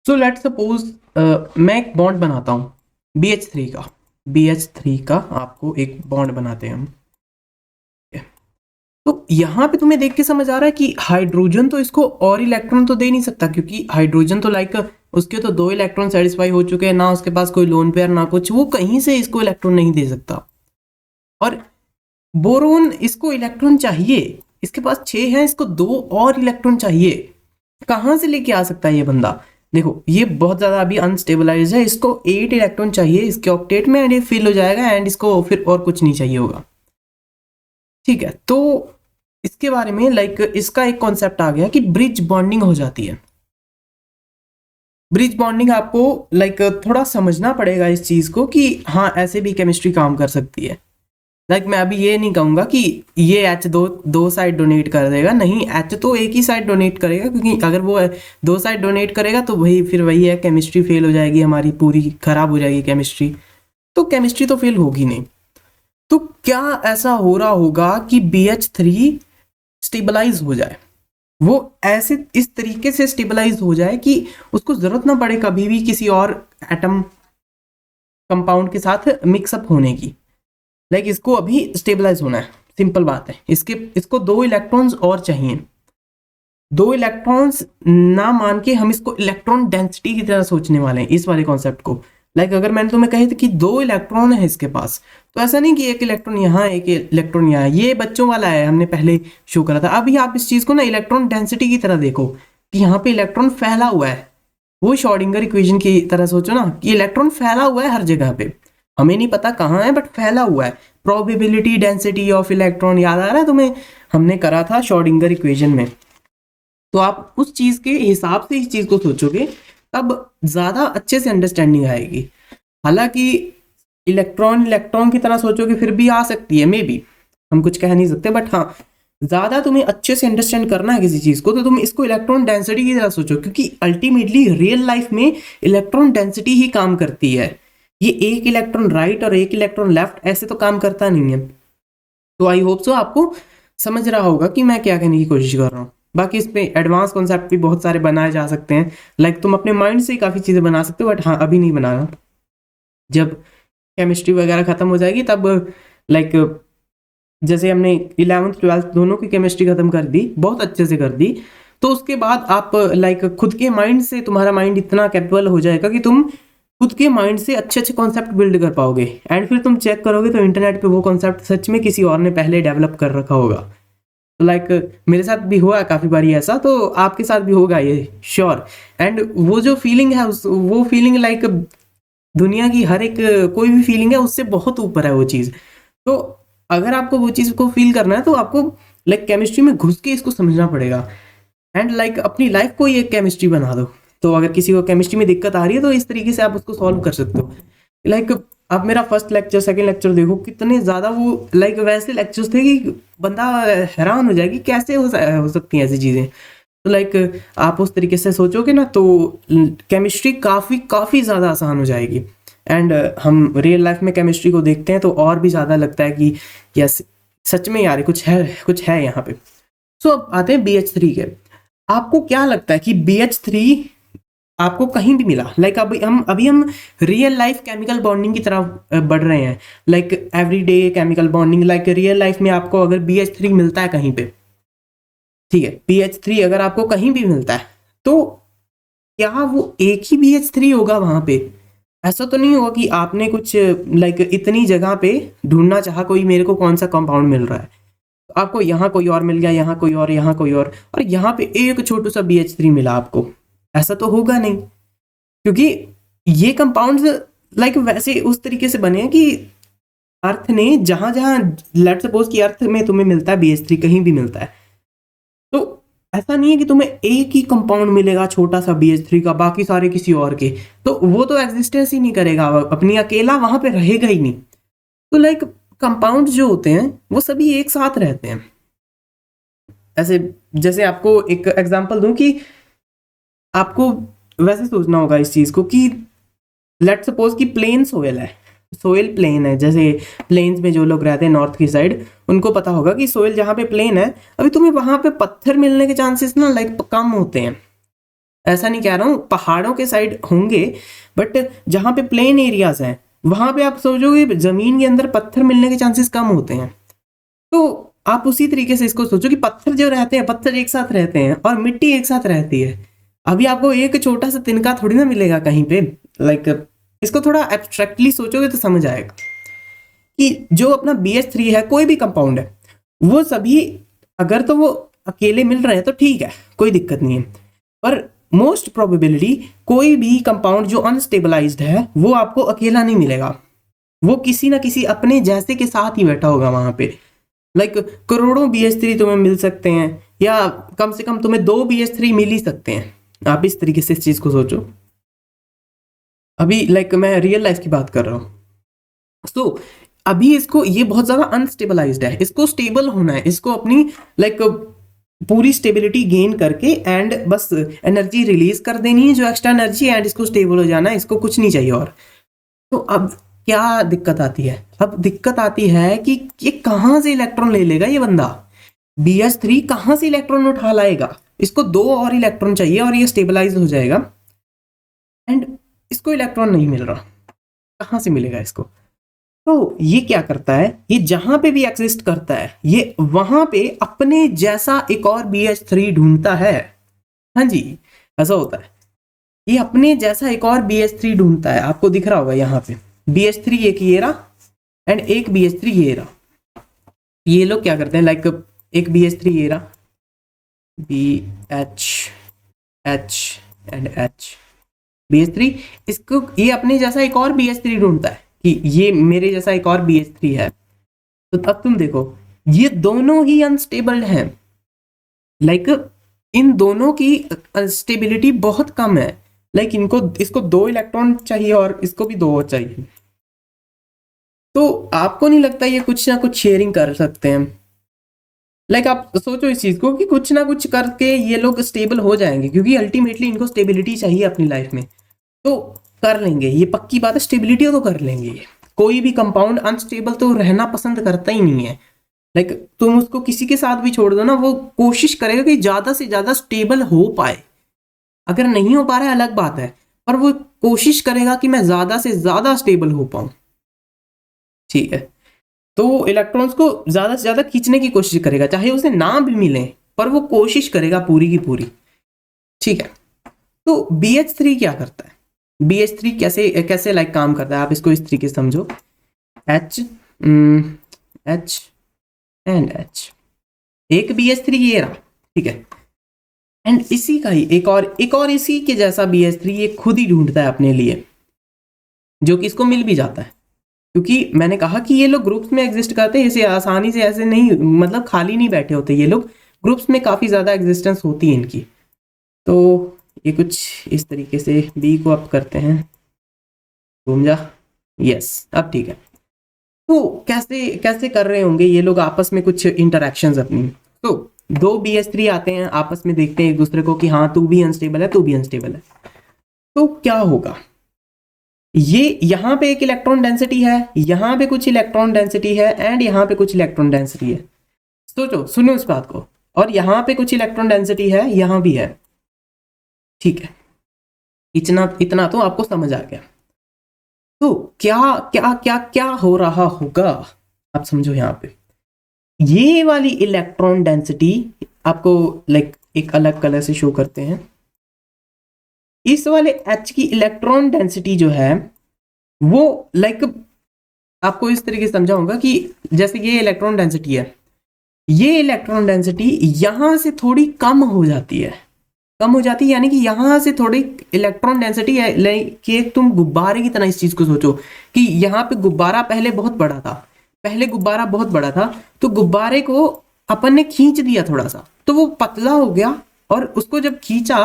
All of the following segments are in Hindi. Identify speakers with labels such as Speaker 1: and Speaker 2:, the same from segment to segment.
Speaker 1: सो लेट सपोज मैं एक बॉन्ड बनाता हूँ BH3 का आपको एक बॉन्ड बनाते हैं हम। तो यहाँ पे तुम्हें देख के समझ आ रहा है कि हाइड्रोजन तो इसको और इलेक्ट्रॉन तो दे नहीं सकता, क्योंकि हाइड्रोजन तो लाइक उसके तो 2 इलेक्ट्रॉन सेटिस्फाई हो चुके हैं, ना उसके पास कोई लोन पेयर ना कुछ, वो कहीं से इसको इलेक्ट्रॉन नहीं दे सकता। और बोरोन इसको इलेक्ट्रॉन चाहिए, इसके पास 6 है, इसको 2 और इलेक्ट्रॉन चाहिए। कहाँ से लेके आ सकता है ये बंदा? देखो ये बहुत ज़्यादा अभी अनस्टेबलाइज है, इसको 8 इलेक्ट्रॉन चाहिए इसके ऑक्टेट में एंड ये फिल हो जाएगा एंड इसको फिर और कुछ नहीं चाहिए होगा। ठीक है, तो इसके बारे में लाइक इसका एक कॉन्सेप्ट आ गया कि ब्रिज बॉन्डिंग हो जाती है। ब्रिज बॉन्डिंग आपको लाइक थोड़ा समझना पड़ेगा इस चीज़ को कि हाँ ऐसे भी केमिस्ट्री काम कर सकती है। लाइक मैं अभी ये नहीं कहूँगा कि ये H दो साइड डोनेट कर देगा, नहीं, H तो एक ही साइड डोनेट करेगा, क्योंकि अगर वो 2 साइड डोनेट करेगा तो वही है, केमिस्ट्री फेल हो जाएगी हमारी, पूरी खराब हो जाएगी केमिस्ट्री। तो केमिस्ट्री तो फेल होगी नहीं। तो क्या ऐसा हो रहा होगा कि BH3 स्टेबलाइज हो जाए, वो ऐसे इस तरीके से स्टेबलाइज हो जाए कि उसको जरूरत ना पड़े कभी भी किसी और एटम कंपाउंड के साथ मिक्सअप होने की। लाइक इसको अभी स्टेबलाइज होना है, सिंपल बात है। इसको 2 इलेक्ट्रॉन्स और चाहिए। 2 इलेक्ट्रॉन्स ना मान के हम इसको इलेक्ट्रॉन डेंसिटी की तरह सोचने वाले हैं इस वाले कॉन्सेप्ट को। लाइक अगर मैंने तुम्हें कहे कि 2 इलेक्ट्रॉन है इसके पास, तो ऐसा नहीं कि एक इलेक्ट्रॉन यहाँ एक इलेक्ट्रॉन यहाँ, ये बच्चों वाला है, हमने पहले शो करा था। अभी आप इस चीज को ना इलेक्ट्रॉन डेंसिटी की तरह देखो कि यहाँ पे इलेक्ट्रॉन फैला हुआ है। वो श्रोडिंगर इक्वेशन की तरह सोचो ना कि इलेक्ट्रॉन फैला हुआ है हर जगह पे, हमें नहीं पता कहाँ है बट फैला हुआ है। प्रोबेबिलिटी डेंसिटी ऑफ इलेक्ट्रॉन याद आ रहा है तुम्हें? हमने करा था श्रोडिंगर इक्वेशन में। तो आप उस चीज के हिसाब से इस चीज को सोचोगे तब ज्यादा अच्छे से अंडरस्टैंडिंग आएगी। हालांकि इलेक्ट्रॉन की तरह सोचोगे फिर भी आ सकती है, मे बी, हम कुछ कह नहीं सकते, बट हाँ ज्यादा तुम्हें अच्छे से अंडरस्टैंड करना है किसी चीज को तो तुम इसको इलेक्ट्रॉन डेंसिटी की तरह सोचो, क्योंकि अल्टीमेटली रियल लाइफ में इलेक्ट्रॉन डेंसिटी ही काम करती है। ये एक इलेक्ट्रॉन राइट और एक इलेक्ट्रॉन लेफ्ट ऐसे तो काम करता नहीं है। तो आई होप सो आपको समझ रहा होगा कि मैं क्या कहने की कोशिश कर रहा हूँ। बाकी इस पे एडवांस कॉन्सेप्ट भी बहुत सारे बनाए जा सकते हैं, लाइक तुम अपने माइंड से ही काफ़ी चीज़ें बना सकते हो, बट हाँ अभी नहीं बनाना। जब केमिस्ट्री वगैरह ख़त्म हो जाएगी तब लाइक जैसे हमने 11th 12th दोनों की केमिस्ट्री ख़त्म कर दी, बहुत अच्छे से कर दी, तो उसके बाद आप लाइक खुद के माइंड से, तुम्हारा माइंड इतना कैपेबल हो जाएगा कि तुम खुद के माइंड से अच्छे अच्छे कॉन्सेप्ट बिल्ड कर पाओगे एंड फिर तुम चेक करोगे तो इंटरनेट पे वो कॉन्सेप्ट सच में किसी और ने पहले डेवलप कर रखा होगा। तो लाइक मेरे साथ भी हुआ है काफ़ी बारी ऐसा, तो आपके साथ भी होगा ये श्योर। एंड वो जो फीलिंग है वो फीलिंग लाइक दुनिया की हर एक कोई भी फीलिंग है उससे बहुत ऊपर है वो चीज़। तो अगर आपको वो चीज़ को फील करना है तो आपको लाइक केमिस्ट्री में घुस के इसको समझना पड़ेगा एंड लाइक अपनी लाइफ को ही एक केमिस्ट्री बना दो। तो अगर किसी को केमिस्ट्री में दिक्कत आ रही है तो इस तरीके से आप उसको सॉल्व कर सकते हो। लाइक आप मेरा फर्स्ट लेक्चर सेकंड लेक्चर देखो, कितने ज़्यादा वो लाइक वैसे लेक्चर्स थे कि बंदा हैरान हो जाएगी कैसे हो सकती हैं ऐसी चीज़ें। तो लाइक आप उस तरीके से सोचोगे ना तो केमिस्ट्री काफ़ी ज़्यादा आसान हो जाएगी। एंड हम रियल लाइफ में केमिस्ट्री को देखते हैं तो और भी ज़्यादा लगता है कि यस सच में यार कुछ है यहाँ पे। सो अब आते हैं BH3 के। आपको क्या लगता है कि BH3 आपको कहीं भी मिला? लाइक अभी हम रियल लाइफ केमिकल बॉन्डिंग की तरफ बढ़ रहे हैं, like everyday chemical bonding. Like real life में आपको अगर BH3 मिलता है कहीं पे, ठीक है, BH3 अगर आपको कहीं भी मिलता है तो क्या वो एक ही BH3 होगा वहां पे? ऐसा तो नहीं होगा कि आपने कुछ लाइक इतनी जगह पे ढूंढना चाहा कोई मेरे को कौन सा कंपाउंड मिल रहा है, तो आपको यहाँ कोई और मिल गया, यहाँ कोई और, यहाँ कोई और यहाँ पे एक छोटू सा BH3 मिला आपको? ऐसा तो होगा नहीं, क्योंकि ये कंपाउंड्स लाइक वैसे उस तरीके से बने हैं कि अर्थ ने जहां जहां लेट्स सपोज कि अर्थ में तुम्हें मिलता है BH3 कहीं भी मिलता है, तो ऐसा नहीं है कि तुम्हें एक ही कंपाउंड मिलेगा छोटा सा BH3 का, बाकी सारे किसी और के, तो वो तो एग्जिस्टेंस ही नहीं करेगा, अपनी अकेला वहां पे रहेगा ही नहीं। तो लाइक कंपाउंड जो होते हैं वो सभी एक साथ रहते हैं। ऐसे जैसे आपको एक एग्जांपल दूं कि आपको वैसे सोचना होगा इस चीज को कि लेट्स सपोज कि प्लेन सोयल है, सोयल प्लेन है, जैसे प्लेन्स में जो लोग रहते हैं नॉर्थ की साइड उनको पता होगा कि सोयल जहाँ पे प्लेन है, अभी तुम्हें वहां पे पत्थर मिलने के चांसेस ना लाइक कम होते हैं। ऐसा नहीं कह रहा हूँ, पहाड़ों के साइड होंगे, बट जहाँ पे प्लेन एरियाज हैं वहां पे आप सोचोगे जमीन के अंदर पत्थर मिलने के चांसेस कम होते हैं। तो आप उसी तरीके से इसको सोचो कि पत्थर जो रहते हैं, पत्थर एक साथ रहते हैं और मिट्टी एक साथ रहती है। अभी आपको एक छोटा सा तिनका थोड़ी ना मिलेगा कहीं पे। लाइक इसको थोड़ा एब्स्ट्रैक्टली सोचोगे तो समझ आएगा कि जो अपना BH3 है, कोई भी कंपाउंड है, वो सभी अगर तो वो अकेले मिल रहे हैं तो ठीक है, कोई दिक्कत नहीं है, पर मोस्ट प्रोबेबिलिटी कोई भी कंपाउंड जो अनस्टेबलाइज्ड है वो आपको अकेला नहीं मिलेगा, वो किसी ना किसी अपने जैसे के साथ ही बैठा होगा वहां पे। लाइक करोड़ों BH3 तुम्हें मिल सकते हैं, या कम से कम तुम्हें 2 BH3 मिल ही सकते हैं। आप इस तरीके से इस चीज को सोचो। अभी लाइक मैं रियल लाइफ की बात कर रहा हूँ। सो अभी इसको, ये बहुत ज्यादा अनस्टेबलाइज्ड है, इसको स्टेबल होना है, इसको अपनी लाइक पूरी स्टेबिलिटी गेन करके एंड बस एनर्जी रिलीज कर देनी है, जो एक्स्ट्रा एनर्जी, एंड इसको स्टेबल हो जाना है, इसको कुछ नहीं चाहिए और। तो अब क्या दिक्कत आती है? अब दिक्कत आती है कि ये कहाँ से इलेक्ट्रॉन ले लेगा ये बंदा। BH3 कहाँ से इलेक्ट्रॉन उठा लाएगा? इसको 2 और इलेक्ट्रॉन चाहिए और ये स्टेबलाइज हो जाएगा, एंड इसको इलेक्ट्रॉन नहीं मिल रहा, कहाँ से मिलेगा इसको? तो ये क्या करता है, ये जहां पे भी एग्जिस्ट करता है ये वहां पे अपने जैसा एक और BH3 ढूंढता है। हाँ जी, ऐसा होता है, ये अपने जैसा एक और BH3 ढूंढता है। आपको दिख रहा होगा यहाँ पे BH3 एक ये रहा एंड एक BH3 ये रहा। ये लोग क्या करते हैं, लाइक एक BH3 ये रहा, BH H and H, BH3, इसको ये अपने जैसा एक और BH3 ढूंढता है कि ये मेरे जैसा एक और BH3 है। तो अब तुम देखो, ये दोनों ही अनस्टेबल हैं। लाइक इन दोनों की स्टेबिलिटी बहुत कम है। लाइक इनको, इसको 2 इलेक्ट्रॉन चाहिए और इसको भी 2 चाहिए। तो आपको नहीं लगता ये कुछ ना कुछ शेयरिंग कर सकते हैं? लाइक आप सोचो इस चीज को कि कुछ ना कुछ करके ये लोग स्टेबल हो जाएंगे, क्योंकि अल्टीमेटली इनको स्टेबिलिटी चाहिए अपनी लाइफ में। तो कर लेंगे, ये पक्की बात है, स्टेबिलिटी तो कर लेंगे ये। कोई भी कंपाउंड अनस्टेबल तो रहना पसंद करता ही नहीं है। लाइक तुम उसको किसी के साथ भी छोड़ दो ना, वो कोशिश करेगा कि ज्यादा से ज्यादा स्टेबल हो पाए। अगर नहीं हो पा रहा है अलग बात है, पर वो कोशिश करेगा कि मैं ज्यादा से ज्यादा स्टेबल हो पाऊं। ठीक है, तो इलेक्ट्रॉन्स को ज्यादा से ज्यादा खींचने की कोशिश करेगा, चाहे उसे ना भी मिले, पर वो कोशिश करेगा पूरी की पूरी। ठीक है, तो BH3 क्या करता है? BH3 कैसे कैसे लाइक काम करता है, आप इसको इस तरीके से समझो, H H एंड H, एक BH3 ये रहा, ठीक है, एंड इसी का ही एक और इसी के जैसा BH3 ये खुद ही ढूंढता है अपने लिए, जो कि इसको मिल भी जाता है। क्योंकि मैंने कहा कि ये लोग ग्रुप्स में एग्जिस्ट करते हैं, इसे आसानी से ऐसे नहीं, मतलब खाली नहीं बैठे होते ये लोग, ग्रुप्स में काफी ज्यादा एग्जिस्टेंस होती है इनकी। तो ये कुछ इस तरीके से B को अप करते हैं, घूम जा, यस, अब ठीक है। तो कैसे कैसे कर रहे होंगे ये लोग आपस में कुछ इंटरेक्शंस अपनी। तो 2 BH3 आते हैं, आपस में देखते हैं एक दूसरे को कि हाँ तू भी अनस्टेबल है, तू भी अनस्टेबल है। तो क्या होगा, ये यहाँ पे एक इलेक्ट्रॉन डेंसिटी है, यहाँ पे कुछ इलेक्ट्रॉन डेंसिटी है, एंड यहाँ पे कुछ इलेक्ट्रॉन डेंसिटी है। सोचो, सुनो इस बात को, और यहाँ पे कुछ इलेक्ट्रॉन डेंसिटी है, यहाँ भी है। ठीक है, इतना तो आपको समझ आ गया। तो क्या क्या क्या क्या हो रहा होगा, आप समझो। यहाँ पे ये वाली इलेक्ट्रॉन डेंसिटी आपको लाइक एक अलग कलर से शो करते हैं। इस वाले H की इलेक्ट्रॉन डेंसिटी जो है वो लाइक आपको इस तरीके से समझाऊंगा कि जैसे ये इलेक्ट्रॉन डेंसिटी है, ये इलेक्ट्रॉन डेंसिटी यहां से थोड़ी कम हो जाती है, यानी कि यहां से थोड़ी इलेक्ट्रॉन डेंसिटी है। लाइक कि तुम गुब्बारे की तरह इस चीज को सोचो कि यहाँ पे गुब्बारा पहले बहुत बड़ा था, तो गुब्बारे को अपन ने खींच दिया थोड़ा सा, तो वो पतला हो गया, और उसको जब खींचा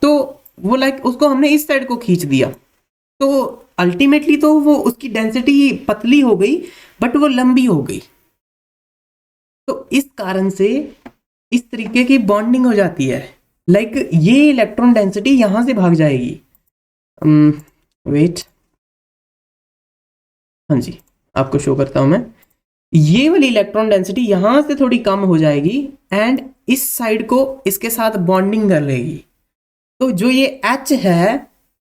Speaker 1: तो वो लाइक उसको हमने इस साइड को खींच दिया, तो अल्टीमेटली तो वो उसकी डेंसिटी पतली हो गई, बट वो लंबी हो गई। तो इस कारण से इस तरीके की बॉन्डिंग हो जाती है। लाइक ये इलेक्ट्रॉन डेंसिटी यहां से भाग जाएगी, वेट, हाँ जी आपको शो करता हूं मैं, ये वाली इलेक्ट्रॉन डेंसिटी यहां से थोड़ी कम हो जाएगी, एंड इस साइड को इसके साथ बॉन्डिंग कर लेगी। तो जो ये H है,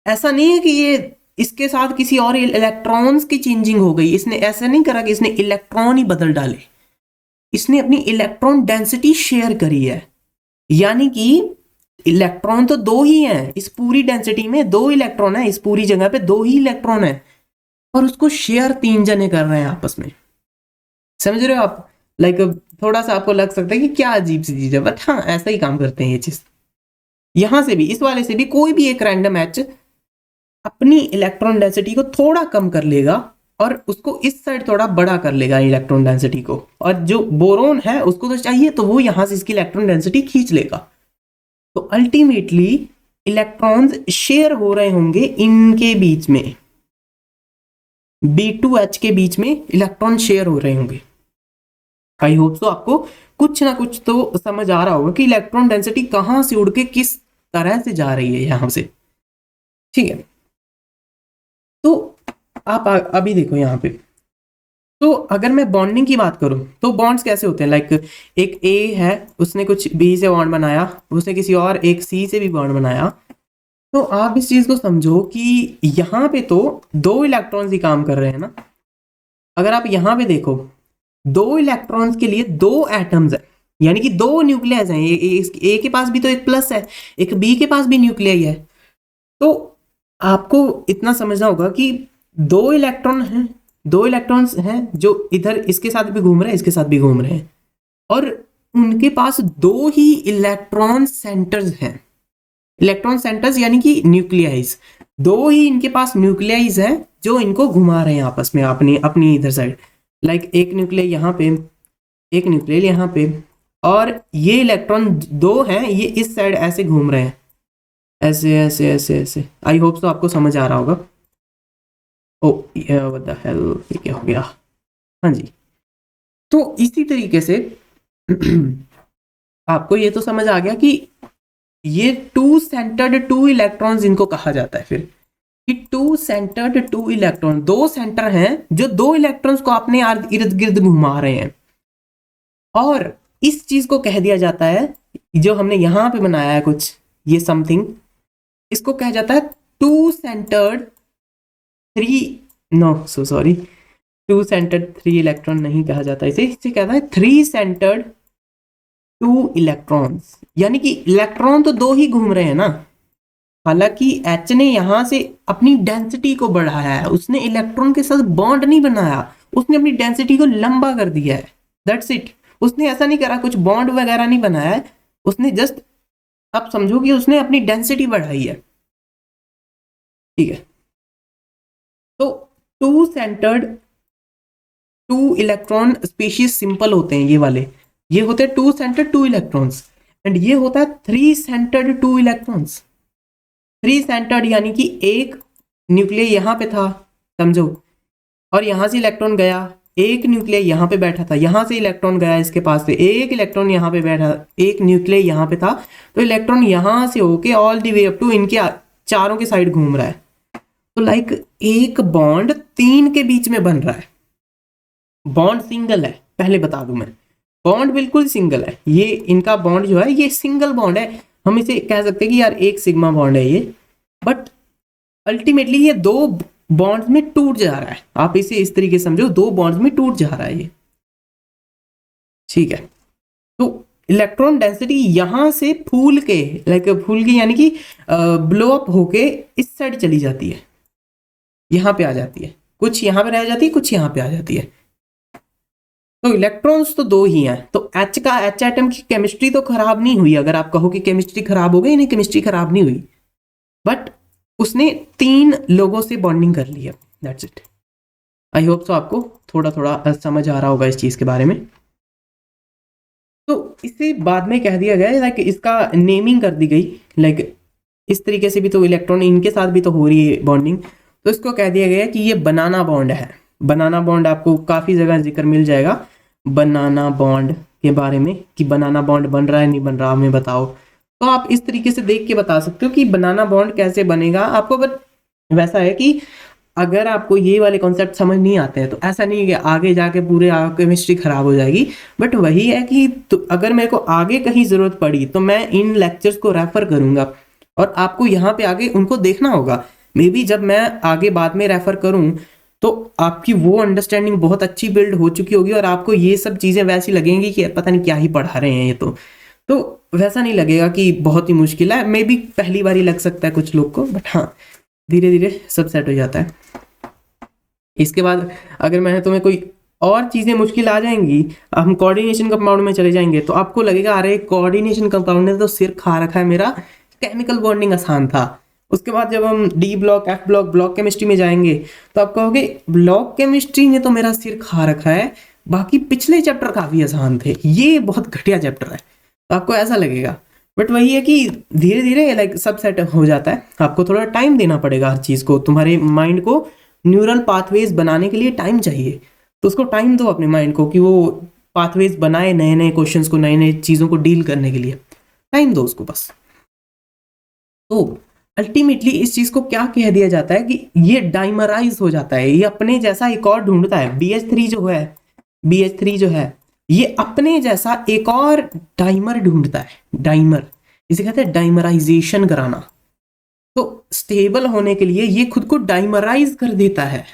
Speaker 1: ऐसा नहीं है कि ये इसके साथ किसी और इलेक्ट्रॉन्स की चेंजिंग हो गई, इसने ऐसा नहीं करा कि इसने इलेक्ट्रॉन ही बदल डाले, इसने अपनी इलेक्ट्रॉन डेंसिटी शेयर करी है। यानी कि इलेक्ट्रॉन तो दो ही हैं इस पूरी डेंसिटी में, दो इलेक्ट्रॉन है इस पूरी जगह पे, दो ही इलेक्ट्रॉन है, और उसको शेयर तीन जने कर रहे हैं आपस में। समझ रहे हो आप? लाइक थोड़ा सा आपको लग सकता है कि क्या अजीब सी चीज है, बट हाँ ऐसा ही काम करते हैं ये चीज। यहां से भी, इस वाले से भी कोई भी एक रैंडम एच अपनी इलेक्ट्रॉन डेंसिटी को थोड़ा कम कर लेगा और उसको इस साइड थोड़ा बड़ा कर लेगा इलेक्ट्रॉन डेंसिटी को, और जो बोरोन है उसको तो चाहिए तो वो यहां से इसकी इलेक्ट्रॉन डेंसिटी खींच लेगा। तो अल्टीमेटली इलेक्ट्रॉन्स शेयर हो रहे होंगे इनके बीच में, B2H के बीच में इलेक्ट्रॉन शेयर हो रहे होंगे। आई होप सो आपको कुछ ना कुछ तो समझ आ रहा होगा कि इलेक्ट्रॉन डेंसिटी कहां से उड़ के किस तरह से जा रही है यहां से। ठीक है, तो आप अभी देखो यहाँ पे, तो अगर मैं बॉन्डिंग की बात करूं तो बॉन्ड्स कैसे होते हैं? लाइक एक A है, उसने कुछ B से बॉन्ड बनाया, उसने किसी और एक C से भी बॉन्ड बनाया। तो आप इस चीज को समझो कि यहाँ पे तो दो इलेक्ट्रॉन्स ही काम कर रहे हैं ना। अगर आप यहाँ पे देखो, दो इलेक्ट्रॉन्स के लिए दो एटम्स है, यानी कि दो न्यूक्लियस हैं। ए के पास भी तो एक प्लस है, एक B के पास भी न्यूक्लियस है। तो आपको इतना समझना होगा कि दो इलेक्ट्रॉन हैं, दो इलेक्ट्रॉन्स हैं जो इधर इसके साथ भी घूम रहे हैं, इसके साथ भी घूम रहे हैं, और उनके पास दो ही इलेक्ट्रॉन सेंटर्स हैं। इलेक्ट्रॉन सेंटर्स यानी कि न्यूक्लियाइज, दो ही इनके पास न्यूक्लियाइज हैं जो इनको घुमा रहे हैं आपस में अपनी अपनी इधर साइड। लाइक एक न्यूक्लियस यहाँ पे, एक न्यूक्लियस यहाँ पे, और ये इलेक्ट्रॉन दो हैं, ये इस साइड ऐसे घूम रहे हैं, ऐसे ऐसे ऐसे ऐसे। आई होप सो आपको समझ आ रहा होगा। ओ व्हाट द हेल, ये क्या हो गया? हाँ जी, तो इसी तरीके से आपको ये तो समझ आ गया कि ये टू सेंटर्ड टू इलेक्ट्रॉन्स इनको कहा जाता है। फिर कि टू सेंटर्ड टू इलेक्ट्रॉन, दो सेंटर हैं जो दो इलेक्ट्रॉन्स को अपने इर्द गिर्द घुमा रहे हैं, और इस चीज को कह दिया जाता है, जो हमने यहां पे बनाया है कुछ ये समथिंग, इसको कहा जाता है two centred three, no so sorry, two centred three electron नहीं कहा जाता इसे, इसे कहता है थ्री सेंटर्ड टू इलेक्ट्रॉन्स। यानी कि इलेक्ट्रॉन तो दो ही घूम रहे हैं ना, हालांकि H ने यहां से अपनी डेंसिटी को बढ़ाया है, उसने इलेक्ट्रॉन के साथ बॉन्ड नहीं बनाया, उसने अपनी डेंसिटी को लंबा कर दिया है, दैट्स इट। उसने ऐसा नहीं करा, कुछ बॉन्ड वगैरह नहीं बनाया है, उसने जस्ट, आप समझो कि उसने अपनी डेंसिटी बढ़ाई है। ठीक है, तो two centred two electron species simple होते हैं ये वाले, ये होते हैं two centred two electrons, and ये होता है three centred two electrons. Three centred यानी कि एक न्यूक्लियस यहाँ पे था, समझो, और यहाँ से इलेक्ट्रॉन गया, एक न्यूक्लियस यहाँ पे बैठा था, यहाँ से इलेक्ट्रॉन गया इसके पास से, एक इलेक्ट्रॉन यहाँ पे बैठा, एक न्यूक्लियस यहाँ पे था, तो इलेक्ट्रॉन यहाँ से होके all the way up to इनके चारों के साइड घूम रहा है। तो लाइक एक बॉन्ड तीन के बीच में बन रहा है। बॉन्ड सिंगल है, पहले बता दूं मैं, बॉन्ड बिल्कुल सिंगल है, ये इनका बॉन्ड जो है ये सिंगल बॉन्ड है। हम इसे कह सकते हैं कि यार एक सिग्मा बॉन्ड है ये, बट अल्टीमेटली ये दो बॉन्ड्स में टूट जा रहा है। आप इसे इस तरीके से समझो, दो बॉन्ड्स में टूट जा रहा है ये। ठीक है, तो इलेक्ट्रॉन डेंसिटी यहां से फूल के, लाइक फूल के यानी कि ब्लो अप होके इस साइड चली जाती है, यहां पे आ जाती है, कुछ यहां पे रह जाती है, कुछ यहां पे आ जाती है। तो इलेक्ट्रॉन्स तो दो ही हैं, तो H एटम की केमिस्ट्री तो खराब नहीं हुई। अगर आप कहो कि केमिस्ट्री खराब हो गई, नहीं, केमिस्ट्री खराब नहीं हुई, बट उसने तीन लोगों से बॉन्डिंग कर ली है, that's it. I hope so आपको थोड़ा थोड़ा समझ आ रहा होगा इस चीज के बारे में। तो इसे बाद में कह दिया गया, लाइक इसका नेमिंग कर दी गई, लाइक इस तरीके से भी तो इलेक्ट्रॉन इनके साथ भी तो हो रही है बॉन्डिंग, तो इसको कह दिया गया कि ये बनाना बॉन्ड है। बनाना बॉन्ड आपको काफी जगह जिक्र मिल जाएगा बनाना बॉन्ड के बारे में, कि बनाना बॉन्ड बन रहा है नहीं बन रहा, हमें बताओ। तो आप इस तरीके से देख के बता सकते हो कि बनाना बॉन्ड कैसे बनेगा आपको। बट वैसा है कि अगर आपको ये वाले कॉन्सेप्ट समझ नहीं आते हैं तो ऐसा नहीं है कि आगे जाके पूरे केमिस्ट्री खराब हो जाएगी, बट वही है कि तो अगर मेरे को आगे कहीं जरूरत पड़ी तो मैं इन लेक्चर्स को रेफर करूंगा, और आपको यहाँ पे आगे उनको देखना होगा। मे बी जब मैं आगे बाद में रेफर करूँ तो आपकी वो अंडरस्टैंडिंग बहुत अच्छी बिल्ड हो चुकी होगी और आपको ये सब चीज़ें वैसी लगेंगी कि पता नहीं क्या ही पढ़ा रहे हैं ये तो वैसा नहीं लगेगा कि बहुत ही मुश्किल है। मे बी पहली बार ही लग सकता है कुछ लोग को, बट हाँ धीरे धीरे सब सेट हो जाता है। इसके बाद अगर मैंने तुम्हें कोई और चीज़ें मुश्किल आ जाएंगी, हम कोऑर्डिनेशन कंपाउंड में चले जाएंगे तो आपको लगेगा अरे कोऑर्डिनेशन कंपाउंड ने तो सिर खा रखा है मेरा, केमिकल बॉन्डिंग आसान था। उसके बाद जब हम D block, F block, block chemistry में जाएंगे तो आप कहोगे ब्लॉक केमिस्ट्री ने तो मेरा सिर खा रखा है, बाकी पिछले चैप्टर काफ़ी आसान थे, ये बहुत घटिया चैप्टर है, तो आपको ऐसा लगेगा। बट वही है कि धीरे धीरे लाइक सब सेट हो जाता है। आपको थोड़ा टाइम देना पड़ेगा हर चीज़ को, तुम्हारे माइंड को न्यूरल पाथवेज बनाने के लिए टाइम चाहिए, तो उसको टाइम दो अपने माइंड को कि वो पाथवेज बनाए नए नए क्वेश्चंस को, नए नए चीज़ों को डील करने के लिए टाइम दो उसको बस। तो अल्टीमेटली इस चीज़ को क्या कह दिया जाता है कि ये डाइमराइज हो जाता है, ये अपने जैसा एक और ढूंढता है। BH3 जो है ये अपने जैसा एक और डाइमर ढूंढता है, डाइमर, इसे कहते हैं डाइमराइजेशन कराना। तो स्टेबल होने के लिए ये खुद को डाइमराइज कर देता है।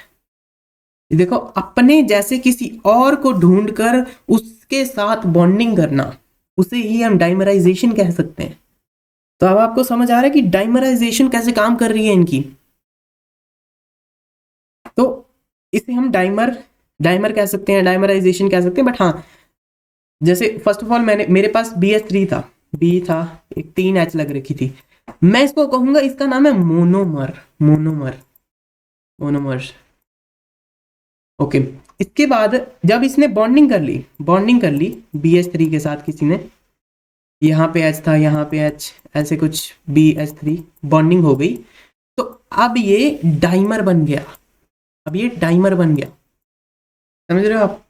Speaker 1: देखो अपने जैसे किसी और को ढूंढकर उसके साथ बॉन्डिंग करना, उसे ही हम डाइमराइजेशन कह सकते हैं। तो अब आपको समझ आ रहा है कि डाइमराइजेशन कैसे काम कर रही है इनकी। तो इसे हम डाइमर कह सकते हैं, डाइमराइजेशन कह सकते हैं। बट हाँ, जैसे फर्स्ट ऑफ ऑल मेरे पास BH3 था, बी था, एक 3H लग रखी थी, मैं इसको कहूंगा इसका नाम है मोनोमर। ओके, इसके बाद जब इसने बॉन्डिंग कर ली BH3 के साथ, किसी ने यहाँ पे H था, यहाँ पे H, ऐसे कुछ BH3 बॉन्डिंग हो गई, तो अब ये डाइमर बन गया, समझ रहे हो आप।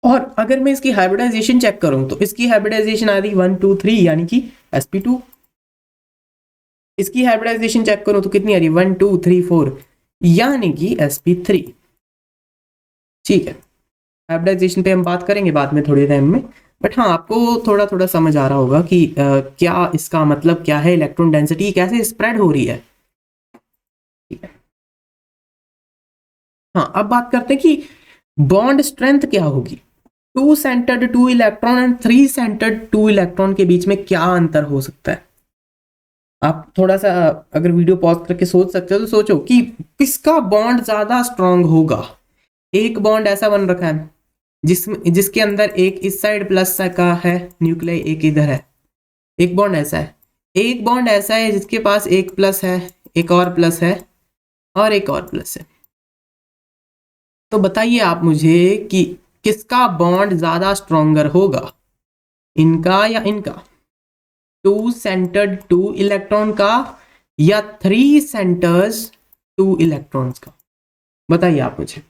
Speaker 1: और अगर मैं इसकी हाइब्रिडाइजेशन चेक करूं तो इसकी हाइब्रिडाइजेशन आ रही 1 2 3 यानी कि sp2। इसकी हाइब्रिडाइजेशन चेक करूं तो कितनी आ रही 1 2 3 4 यानी कि sp3। ठीक है, हाइब्रिडाइजेशन पे हम बात करेंगे बाद में थोड़ी टाइम में, बट हाँ आपको थोड़ा थोड़ा समझ आ रहा होगा कि क्या इसका मतलब क्या है, इलेक्ट्रॉन डेंसिटी कैसे स्प्रेड हो रही है। ठीक है, हाँ अब बात करते हैं कि बॉन्ड स्ट्रेंथ क्या होगी। 2 centred 2 electron and 3 centred 2 electron के बीच में क्या अंतर हो सकता है। आप थोड़ा सा अगर वीडियो पॉज करके सोच सकते हो तो सोचो कि किसका बॉन्ड ज्यादा स्ट्रांग होगा। एक बॉन्ड ऐसा बन रखा है जिसके अंदर एक इस साइड प्लस का है न्यूक्लियाई, एक इधर है। एक बॉन्ड ऐसा है, एक बॉन्ड ऐसा है जिसके पास एक प्लस है, एक और प्लस है और एक और प्लस है। तो बताइए आप मुझे कि किसका बॉन्ड ज्यादा स्ट्रॉन्गर होगा, इनका या इनका। 2 सेंटर्ड 2 इलेक्ट्रॉन का या 3 सेंटर्स 2 इलेक्ट्रॉन्स का, बताइए आप मुझे।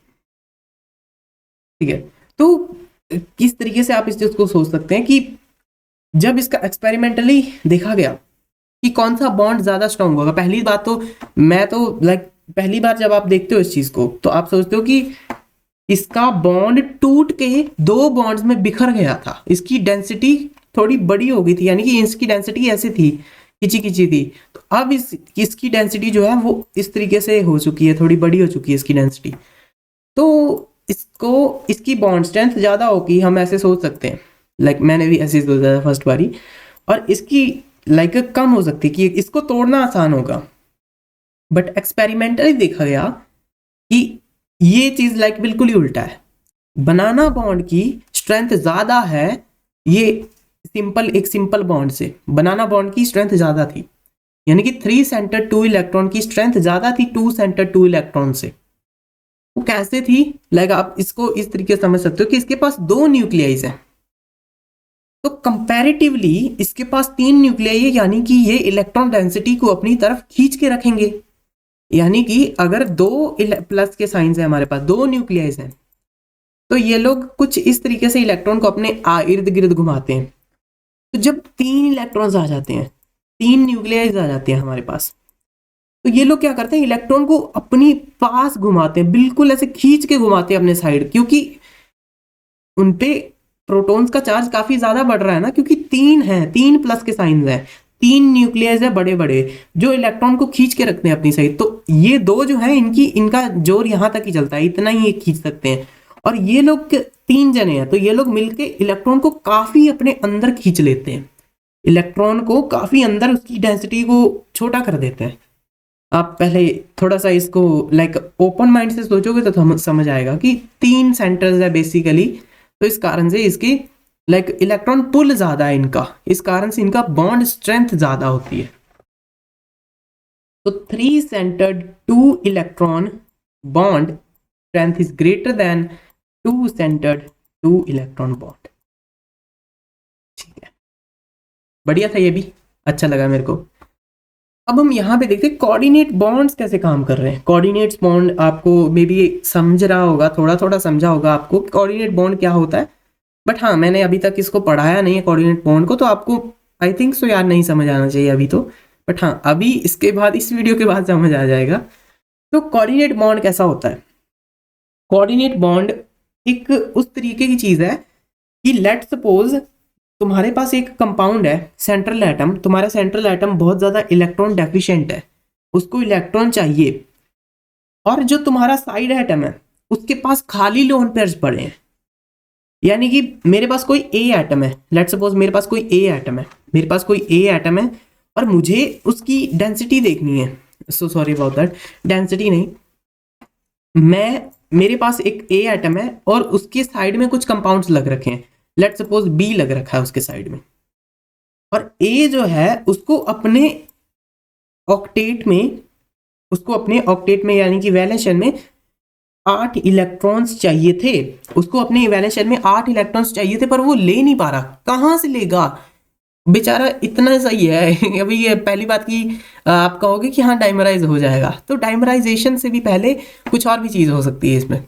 Speaker 1: ठीक है, तो किस तरीके से आप इस चीज को सोच सकते हैं कि जब इसका एक्सपेरिमेंटली देखा गया कि कौन सा बॉन्ड ज्यादा स्ट्रांग होगा। पहली बात तो मैं तो पहली बार जब आप देखते हो इस चीज को तो आप सोचते हो कि इसका बॉन्ड टूट के 2 बॉन्ड्स में बिखर गया था, इसकी डेंसिटी थोड़ी बड़ी हो गई थी, यानी कि इसकी डेंसिटी ऐसी थी, खिंची थी। तो अब इसकी डेंसिटी जो है वो इस तरीके से हो चुकी है, थोड़ी बड़ी हो चुकी है इसकी डेंसिटी। तो इसकी बॉन्ड स्ट्रेंथ ज्यादा होगी, हम ऐसे सोच सकते हैं। मैंने भी ऐसे सोचा था फर्स्ट बारी, और इसकी कम हो सकती कि इसको तोड़ना आसान होगा। बट एक्सपेरिमेंटली देखा गया कि ये चीज बिल्कुल ही उल्टा है। बनाना बॉन्ड की स्ट्रेंथ ज्यादा है, ये एक सिंपल बॉन्ड से बनाना बॉन्ड की स्ट्रेंथ ज्यादा थी, यानी कि 3 सेंटर 2 इलेक्ट्रॉन की स्ट्रेंथ ज्यादा थी 2 सेंटर 2 इलेक्ट्रॉन से। वो कैसे थी, आप इसको इस तरीके से समझ सकते हो कि इसके पास 2 न्यूक्लियाइज है, तो कंपैरेटिवली इसके पास 3 न्यूक्लियाई है, यानी कि ये इलेक्ट्रॉन डेंसिटी को अपनी तरफ खींच के रखेंगे। यानी कि अगर 2 प्लस के साइंस है, हमारे पास 2 न्यूक्लियाइज हैं, तो ये लोग कुछ इस तरीके से इलेक्ट्रॉन को अपने इर्द गिर्द घुमाते हैं। तो जब 3 इलेक्ट्रॉन्स आ जाते हैं, 3 न्यूक्लियाइज आ जाते हैं हमारे पास, तो ये लोग क्या करते हैं, इलेक्ट्रॉन को अपनी पास घुमाते हैं, बिल्कुल ऐसे खींच के घुमाते हैं अपने साइड, क्योंकि उनपे प्रोटॉन्स का चार्ज काफी ज्यादा बढ़ रहा है ना, क्योंकि 3 है, 3 प्लस के साइंस हैं। तीन न्यूक्लियस है बड़े बड़े जो इलेक्ट्रॉन को खींच के रखते हैं अपनी साइड। तो ये दो जो है इनका जोर यहाँ तक ही चलता है, इतना ही ये खींच सकते हैं। और ये लोग तीन जने हैं, तो ये लोग मिलके इलेक्ट्रॉन को काफी अपने अंदर खींच लेते हैं, इलेक्ट्रॉन को काफी अंदर उसकी डेंसिटी को छोटा कर देते हैं। आप पहले थोड़ा सा इसको लाइक ओपन माइंड से सोचोगे तो समझ आएगा कि तीन सेंटर्स है बेसिकली। तो इस कारण से इसकी लाइक इलेक्ट्रॉन पुल ज्यादा है इनका, इस कारण से इनका बॉन्ड स्ट्रेंथ ज्यादा होती है। तो 3 centred 2 electron bond strength is greater than 2 centred 2 electron bond. ठीक है, बढ़िया था, ये भी अच्छा लगा मेरे को। अब हम यहाँ पे देखते हैं कोऑर्डिनेट बॉन्ड्स कैसे काम कर रहे हैं। कोऑर्डिनेट्स बॉन्ड आपको मे बी समझ रहा होगा, थोड़ा थोड़ा समझा होगा आपको कोऑर्डिनेट बॉन्ड क्या होता है। बट हाँ, मैंने अभी तक इसको पढ़ाया नहीं है कोऑर्डिनेट बॉन्ड को, तो आपको आई थिंक सो यार नहीं समझ आना चाहिए अभी तो। बट हाँ, अभी इसके बाद इस वीडियो के बाद समझ आ जाएगा। तो कोऑर्डिनेट बॉन्ड कैसा होता है? कोऑर्डिनेट बॉन्ड एक उस तरीके की चीज है कि लेट सपोज तुम्हारे पास एक कंपाउंड है सेंट्रल एटम, तुम्हारा सेंट्रल एटम बहुत ज्यादा इलेक्ट्रॉन डेफिशिएंट है, उसको इलेक्ट्रॉन चाहिए, और जो तुम्हारा साइड एटम है उसके पास खाली लोन पेयर्स पड़े हैं। यानी कि मेरे पास कोई ए एटम है, लेट सपोज मेरे पास कोई ए एटम है, मेरे पास कोई ए एटम है और मुझे उसकी डेंसिटी देखनी है। So sorry about that, density नहीं, मेरे पास एक ए एटम है और उसके साइड में कुछ कंपाउंड्स लग रखे हैं, लेट सपोज बी लग रखा है उसके साइड में, और ए जो है उसको अपने ऑक्टेट में यानी कि वैलेंस शेल में 8 इलेक्ट्रॉन्स चाहिए थे। उसको अपने वैलेंस शेल में 8 इलेक्ट्रॉन्स चाहिए थे, पर वो ले नहीं पा रहा। कहाँ से लेगा बेचारा, इतना सही है। अभी ये पहली बात की आप कहोगे कि हाँ डाइमराइज हो जाएगा, तो डाइमराइजेशन से भी पहले कुछ और भी चीज हो सकती है इसमें।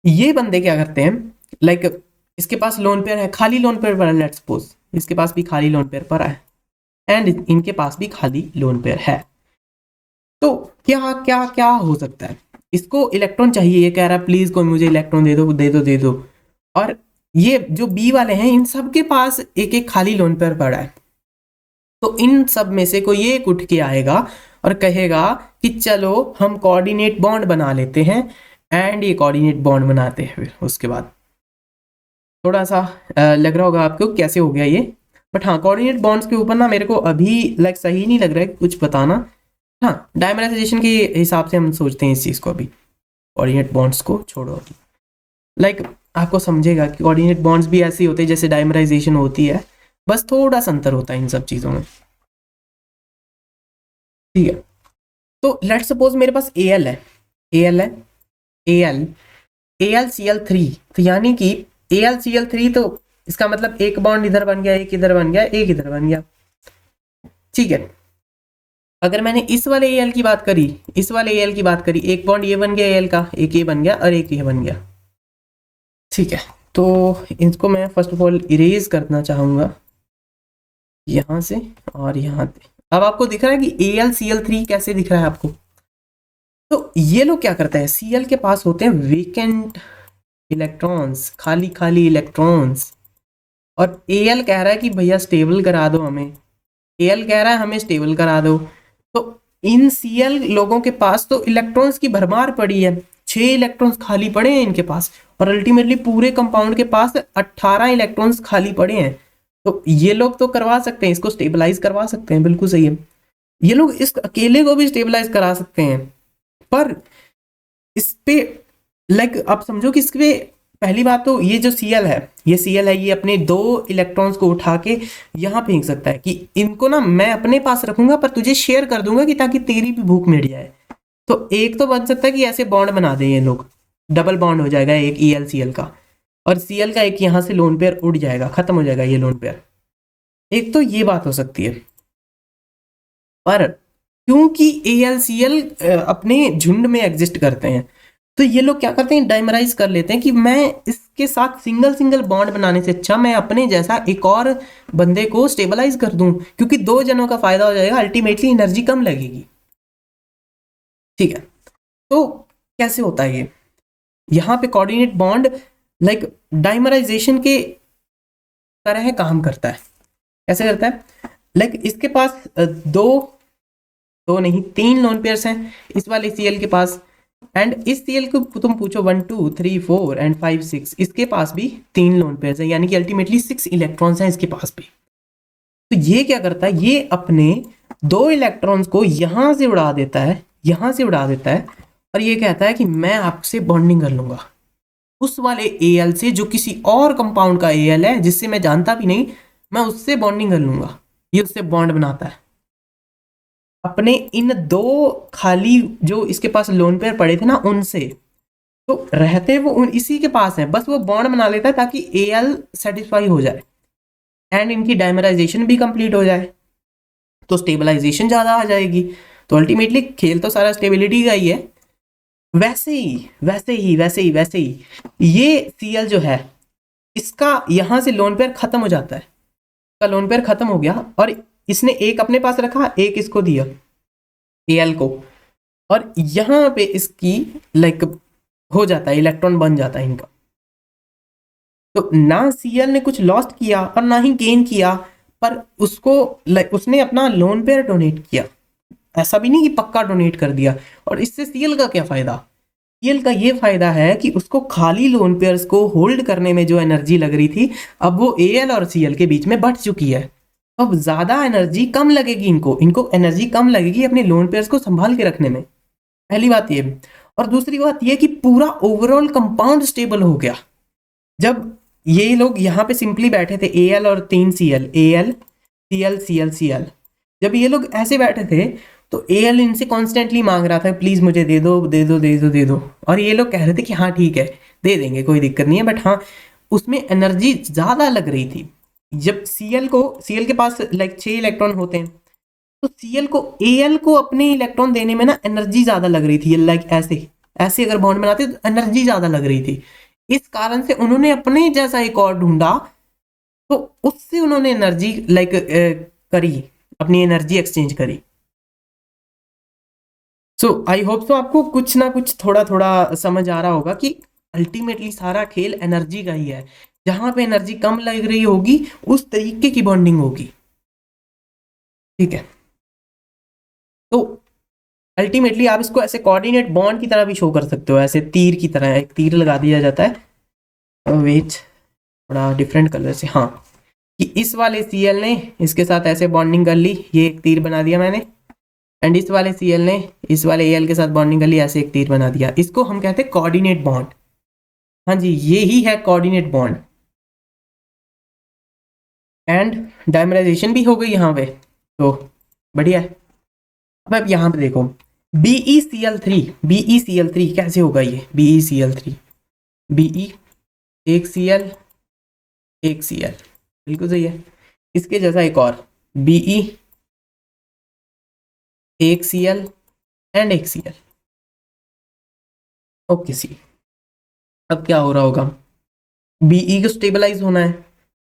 Speaker 1: ये बंदे क्या करते हैं, लाइक इसके पास लोन पेयर है, खाली लोन पेयर पड़ा है, लेट्स सपोज इसके पास भी खाली लोन पेयर पड़ा है एंड इनके पास भी खाली लोन पेयर है। तो क्या क्या क्या हो सकता है, इसको इलेक्ट्रॉन चाहिए, ये कह रहा है प्लीज कोई मुझे इलेक्ट्रॉन दे दो दे दो दे दो, और ये जो बी वाले हैं इन सब के पास एक एक खाली लोन पेयर पड़ा है। तो इन सब में से कोई एक उठ के आएगा और कहेगा कि चलो हम कोऑर्डिनेट बॉन्ड बना लेते हैं, एंड ये कोऑर्डिनेट बॉन्ड बनाते हैं। फिर उसके बाद थोड़ा सा लग रहा होगा आपको कैसे हो गया ये, बट हाँ कोऑर्डिनेट बॉन्ड्स के ऊपर ना मेरे को अभी लाइक सही नहीं लग रहा है कुछ बताना। हाँ, डायमराइजेशन के हिसाब से हम सोचते हैं इस चीज़ को, अभी कोऑर्डिनेट बॉन्ड्स को छोड़ो। लाइक आपको समझेगा कि कोऑर्डिनेट बॉन्ड्स भी ऐसे होते हैं जैसे डायमराइजेशन होती है, बस थोड़ा सा अंतर होता है इन सब चीज़ों में। ठीक है, तो लेट सपोज मेरे पास Al है, AlCl3, तो यानी कि AlCl3, तो इसका मतलब एक बॉन्ड इधर बन गया, एक इधर बन गया, एक इधर बन गया। ठीक है, अगर मैंने इस वाले Al की बात करी, इस वाले Al की बात करी, एक बॉन्ड ये बन गया Al का, एक ये बन गया और एक ये बन गया। ठीक है, तो इसको मैं फर्स्ट ऑफ ऑल इरेज करना चाहूँगा यहाँ से और यहाँ से। अब आपको दिख रहा है कि AlCl3 कैसे दिख रहा है आपको? तो ये लोग क्या करते हैं, Cl के पास होते हैं वेकेंट इलेक्ट्रॉन्स, खाली खाली इलेक्ट्रॉन्स, और Al कह रहा है कि भैया स्टेबल करा दो हमें, Al कह रहा है हमें स्टेबल करा दो। तो इन Cl लोगों के पास तो इलेक्ट्रॉन्स की भरमार पड़ी है, 6 इलेक्ट्रॉन्स खाली पड़े हैं इनके पास, और अल्टीमेटली पूरे कंपाउंड के पास 18 इलेक्ट्रॉन्स खाली पड़े हैं। तो ये लोग तो करवा सकते हैं, इसको स्टेबलाइज करवा सकते हैं, बिल्कुल सही है, ये लोग इस अकेले को भी स्टेबलाइज करा सकते हैं। पर इस पे लाइक आप समझो कि इसके पहली बात तो ये जो Cl है, ये अपने 2 इलेक्ट्रॉन्स को उठा के यहाँ फेंक सकता है कि इनको ना मैं अपने पास रखूंगा पर तुझे शेयर कर दूंगा कि ताकि तेरी भी भूख मिट जाए। तो एक तो बन सकता है कि ऐसे बॉन्ड बना दें ये लोग, डबल बॉन्ड हो जाएगा एक ElCl का, और Cl का एक यहाँ से लोन पेयर उड़ जाएगा, खत्म हो जाएगा ये लोन पेयर। एक तो ये बात हो सकती है, पर क्योंकि AlCl अपने झुंड में एग्जिस्ट करते हैं, तो ये लोग क्या करते हैं, डाइमराइज कर लेते हैं कि मैं इसके साथ सिंगल बॉन्ड बनाने से अच्छा मैं अपने जैसा एक और बंदे को स्टेबलाइज कर दूं, क्योंकि 2 जनों का फायदा हो जाएगा, अल्टीमेटली एनर्जी कम लगेगी। ठीक है, तो कैसे होता है ये, यहाँ पे कोऑर्डिनेट बॉन्ड लाइक डाइमराइजेशन के तरह काम करता है। कैसे करता है, लाइक इसके पास दो नहीं 3 लोन पेयर्स हैं इस वाले Cl के पास, एंड इस Cl को तुम पूछो 1 2 3 4 एंड 5 6, इसके पास भी 3 लोन पेयर्स हैं, यानी कि अल्टीमेटली 6 इलेक्ट्रॉन्स हैं इसके पास भी। तो ये क्या करता है, ये अपने 2 इलेक्ट्रॉन्स को यहां से उड़ा देता है, यहां से उड़ा देता है, और ये कहता है कि मैं आपसे बॉन्डिंग कर लूंगा उस वाले Al से जो किसी और कंपाउंड का Al है जिससे मैं जानता भी नहीं, मैं उससे बॉन्डिंग कर लूंगा। ये उससे बॉन्ड बनाता है अपने इन 2 खाली जो इसके पास लोन पेयर पड़े थे ना उनसे, तो रहते वो इसी के पास है, बस वो बॉन्ड बना लेता है ताकि Al सेटिस्फाई हो जाए एंड इनकी डायमराइजेशन भी कंप्लीट हो जाए, तो स्टेबलाइजेशन ज़्यादा आ जाएगी। तो अल्टीमेटली खेल तो सारा स्टेबिलिटी का ही है। वैसे ही ये Cl जो है इसका यहां से लोन पेयर खत्म हो जाता है, इसका लोन पेयर खत्म हो गया और इसने एक अपने पास रखा, एक इसको दिया Al को, और यहां पे इसकी लाइक हो जाता है, इलेक्ट्रॉन बन जाता है इनका। तो ना Cl ने कुछ लॉस्ट किया और ना ही गेन किया, पर उसको उसने अपना लोन पेयर डोनेट किया, ऐसा भी नहीं कि पक्का डोनेट कर दिया। और इससे Cl का क्या फायदा, Cl का ये फायदा है कि उसको खाली लोन पेयर्स को होल्ड करने में जो एनर्जी लग रही थी, अब वो Al और Cl के बीच में बढ़ चुकी है। अब ज्यादा एनर्जी कम लगेगी, इनको एनर्जी कम लगेगी अपने लोन पेयर्स को संभाल के रखने में, पहली बात ये। और दूसरी बात ये कि पूरा ओवरऑल कंपाउंड स्टेबल हो गया। जब ये लोग यहाँ पे सिंपली बैठे थे Al और 3 Cl, Al Cl Cl Cl, जब ये लोग ऐसे बैठे थे तो Al इनसे कॉन्स्टेंटली मांग रहा था प्लीज मुझे दे दो दे दो दे दो दे दो, और ये लोग कह रहे थे कि हाँ ठीक है दे देंगे कोई दिक्कत नहीं है, बट हाँ उसमें एनर्जी ज्यादा लग रही थी। जब Cl के पास लाइक 6 इलेक्ट्रॉन होते हैं, तो Cl को Al को अपने इलेक्ट्रॉन देने में ना एनर्जी ज्यादा लग रही थी, लाइक ऐसे ऐसे अगर बॉन्ड बनाते तो एनर्जी ज्यादा लग रही थी। इस कारण से उन्होंने अपने जैसा एक और ढूंढा, तो उससे उन्होंने एनर्जी लाइक करी, अपनी एनर्जी एक्सचेंज करी। सो आई होप सो आपको कुछ ना कुछ थोड़ा थोड़ा समझ आ रहा होगा कि अल्टीमेटली सारा खेल एनर्जी का ही है। जहां पे एनर्जी कम लग रही होगी उस तरीके की बॉन्डिंग होगी, ठीक है। तो अल्टीमेटली आप इसको ऐसे कोऑर्डिनेट बॉन्ड की तरह भी शो कर सकते हो, ऐसे तीर की तरह, एक तीर लगा दिया जाता है, वेट थोड़ा डिफरेंट कलर से, हाँ, कि इस वाले Cl ने इसके साथ ऐसे बॉन्डिंग कर ली, ये एक तीर बना दिया मैंने, एंड इस वाले Cl ने इस वाले Al के साथ बॉन्डिंग कर ली, ऐसे एक तीर बना दिया। इसको हम कहते हैं कोऑर्डिनेट बॉन्ड। हाँ जी, ये ही है कोऑर्डिनेट बॉन्ड। एंड डायमराइजेशन भी हो गई यहाँ पे, तो बढ़िया है। अब आप यहाँ पे देखो BeCl3 कैसे होगा ये BeCl3, Be एक Cl एक Cl, बिल्कुल सही है। इसके जैसा एक और Be एक Cl एंड एक Cl, ओके सी। अब क्या हो रहा होगा, Be को स्टेबलाइज होना है,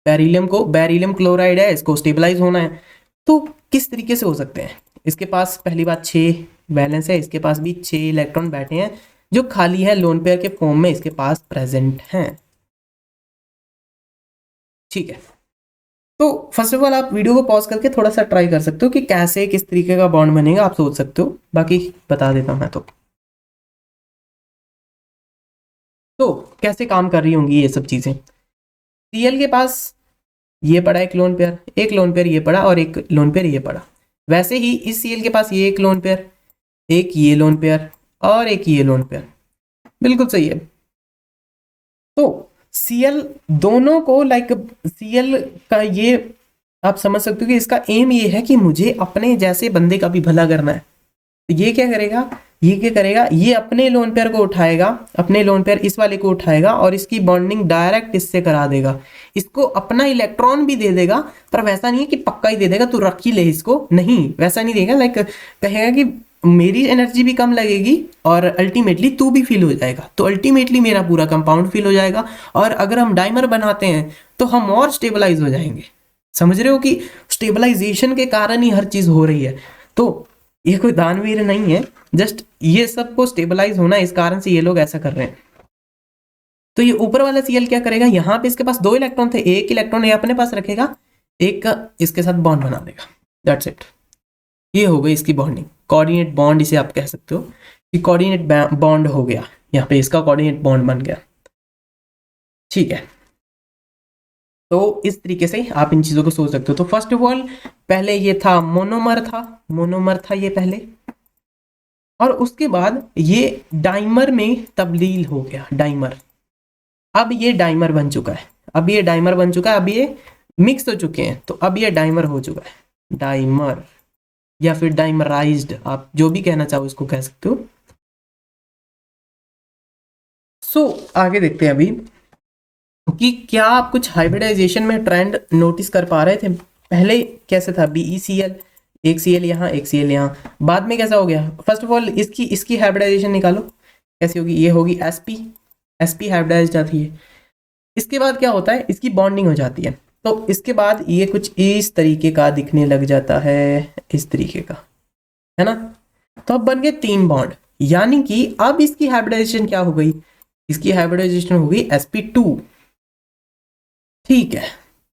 Speaker 1: बैरिलियम क्लोराइड है, इसको स्टेबलाइज होना है। तो किस तरीके से हो सकते हैं, इसके पास पहली बात 6 बैलेंस है, इसके पास भी 6 इलेक्ट्रॉन बैठे हैं जो खाली है लोन पेयर के फॉर्म में इसके पास प्रेजेंट हैं, ठीक है। तो फर्स्ट ऑफ ऑल आप वीडियो को पॉज करके थोड़ा सा ट्राई कर सकते हो कि कैसे किस तरीके का बॉन्ड बनेगा, आप सोच सकते हो, बाकी बता देता हूं मैं। तो कैसे काम कर रही होंगी ये सब चीजें, Cl के पास ये पड़ा एक लोन पेयर ये पड़ा और एक लोन पेयर ये पड़ा। वैसे ही इस Cl के पास ये एक लोन पेयर, एक ये लोन पेयर और एक ये लोन पेयर, बिल्कुल सही है। तो Cl दोनों को लाइक Cl का ये आप समझ सकते हो कि इसका एम ये है कि मुझे अपने जैसे बंदे का भी भला करना है। तो ये क्या करेगा, ये अपने लोन पेयर को उठाएगा, अपने लोन पेयर इस वाले को उठाएगा और इसकी बॉन्डिंग डायरेक्ट इससे करा देगा, इसको अपना इलेक्ट्रॉन भी दे देगा, पर वैसा नहीं है कि पक्का ही दे देगा तू रख ही ले इसको, नहीं वैसा नहीं देगा, लाइक कहेगा कि मेरी एनर्जी भी कम लगेगी और अल्टीमेटली तू भी फील हो जाएगा, तो अल्टीमेटली मेरा पूरा कंपाउंड फील हो जाएगा, और अगर हम डाइमर बनाते हैं तो हम और स्टेबलाइज हो जाएंगे। समझ रहे हो कि स्टेबलाइजेशन के कारण ही हर चीज हो रही है। तो ये कोई दानवीर नहीं है, जस्ट ये सबको स्टेबलाइज होना है, इस कारण से ये लोग ऐसा कर रहे हैं। तो ये ऊपर वाला Cl क्या करेगा, यहाँ पे इसके पास 2 इलेक्ट्रॉन थे, एक इलेक्ट्रॉन ये अपने पास रखेगा, एक का इसके साथ बॉन्ड बना देगा, दैट्स इट। ये हो गई इसकी बॉन्डिंग, कोऑर्डिनेट बॉन्ड इसे आप कह सकते हो कि कोऑर्डिनेट बॉन्ड हो गया, यहाँ पे इसका कोऑर्डिनेट बॉन्ड बन गया, ठीक है। तो इस तरीके से आप इन चीज़ों को सोच सकते हो। तो फर्स्ट ऑफ ऑल पहले ये था मोनोमर था ये पहले, और उसके बाद ये डाइमर में तब्दील हो गया, डाइमर। अब ये डाइमर बन चुका है, अब ये डाइमर बन चुका है, अब ये मिक्स हो चुके हैं, तो अब ये डाइमर हो चुका है, डाइमर या फिर डाइमराइज्ड, आप जो भी कहना चाहो इसको कह सकते हो। सो आगे देखते हैं अभी कि क्या आप कुछ हाइब्रिडाइजेशन में ट्रेंड नोटिस कर पा रहे थे। पहले कैसे था, BeCl, एक Cl यहाँ एक Cl यहाँ, बाद में कैसा हो गया। फर्स्ट ऑफ ऑल इसकी हाइब्रिडाइजेशन निकालो, कैसी होगी, ये होगी sp हाइब्रिडाइज्ड आती है। इसके बाद क्या होता है, इसकी बॉन्डिंग हो जाती है, तो इसके बाद ये कुछ इस तरीके का दिखने लग जाता है, इस तरीके का, है ना। तो अब बन गए 3 बॉन्ड, यानी कि अब इसकी हाइब्रिडाइजेशन क्या हो गई, इसकी हाइब्रिडाइजेशन हो गई sp2, ठीक है।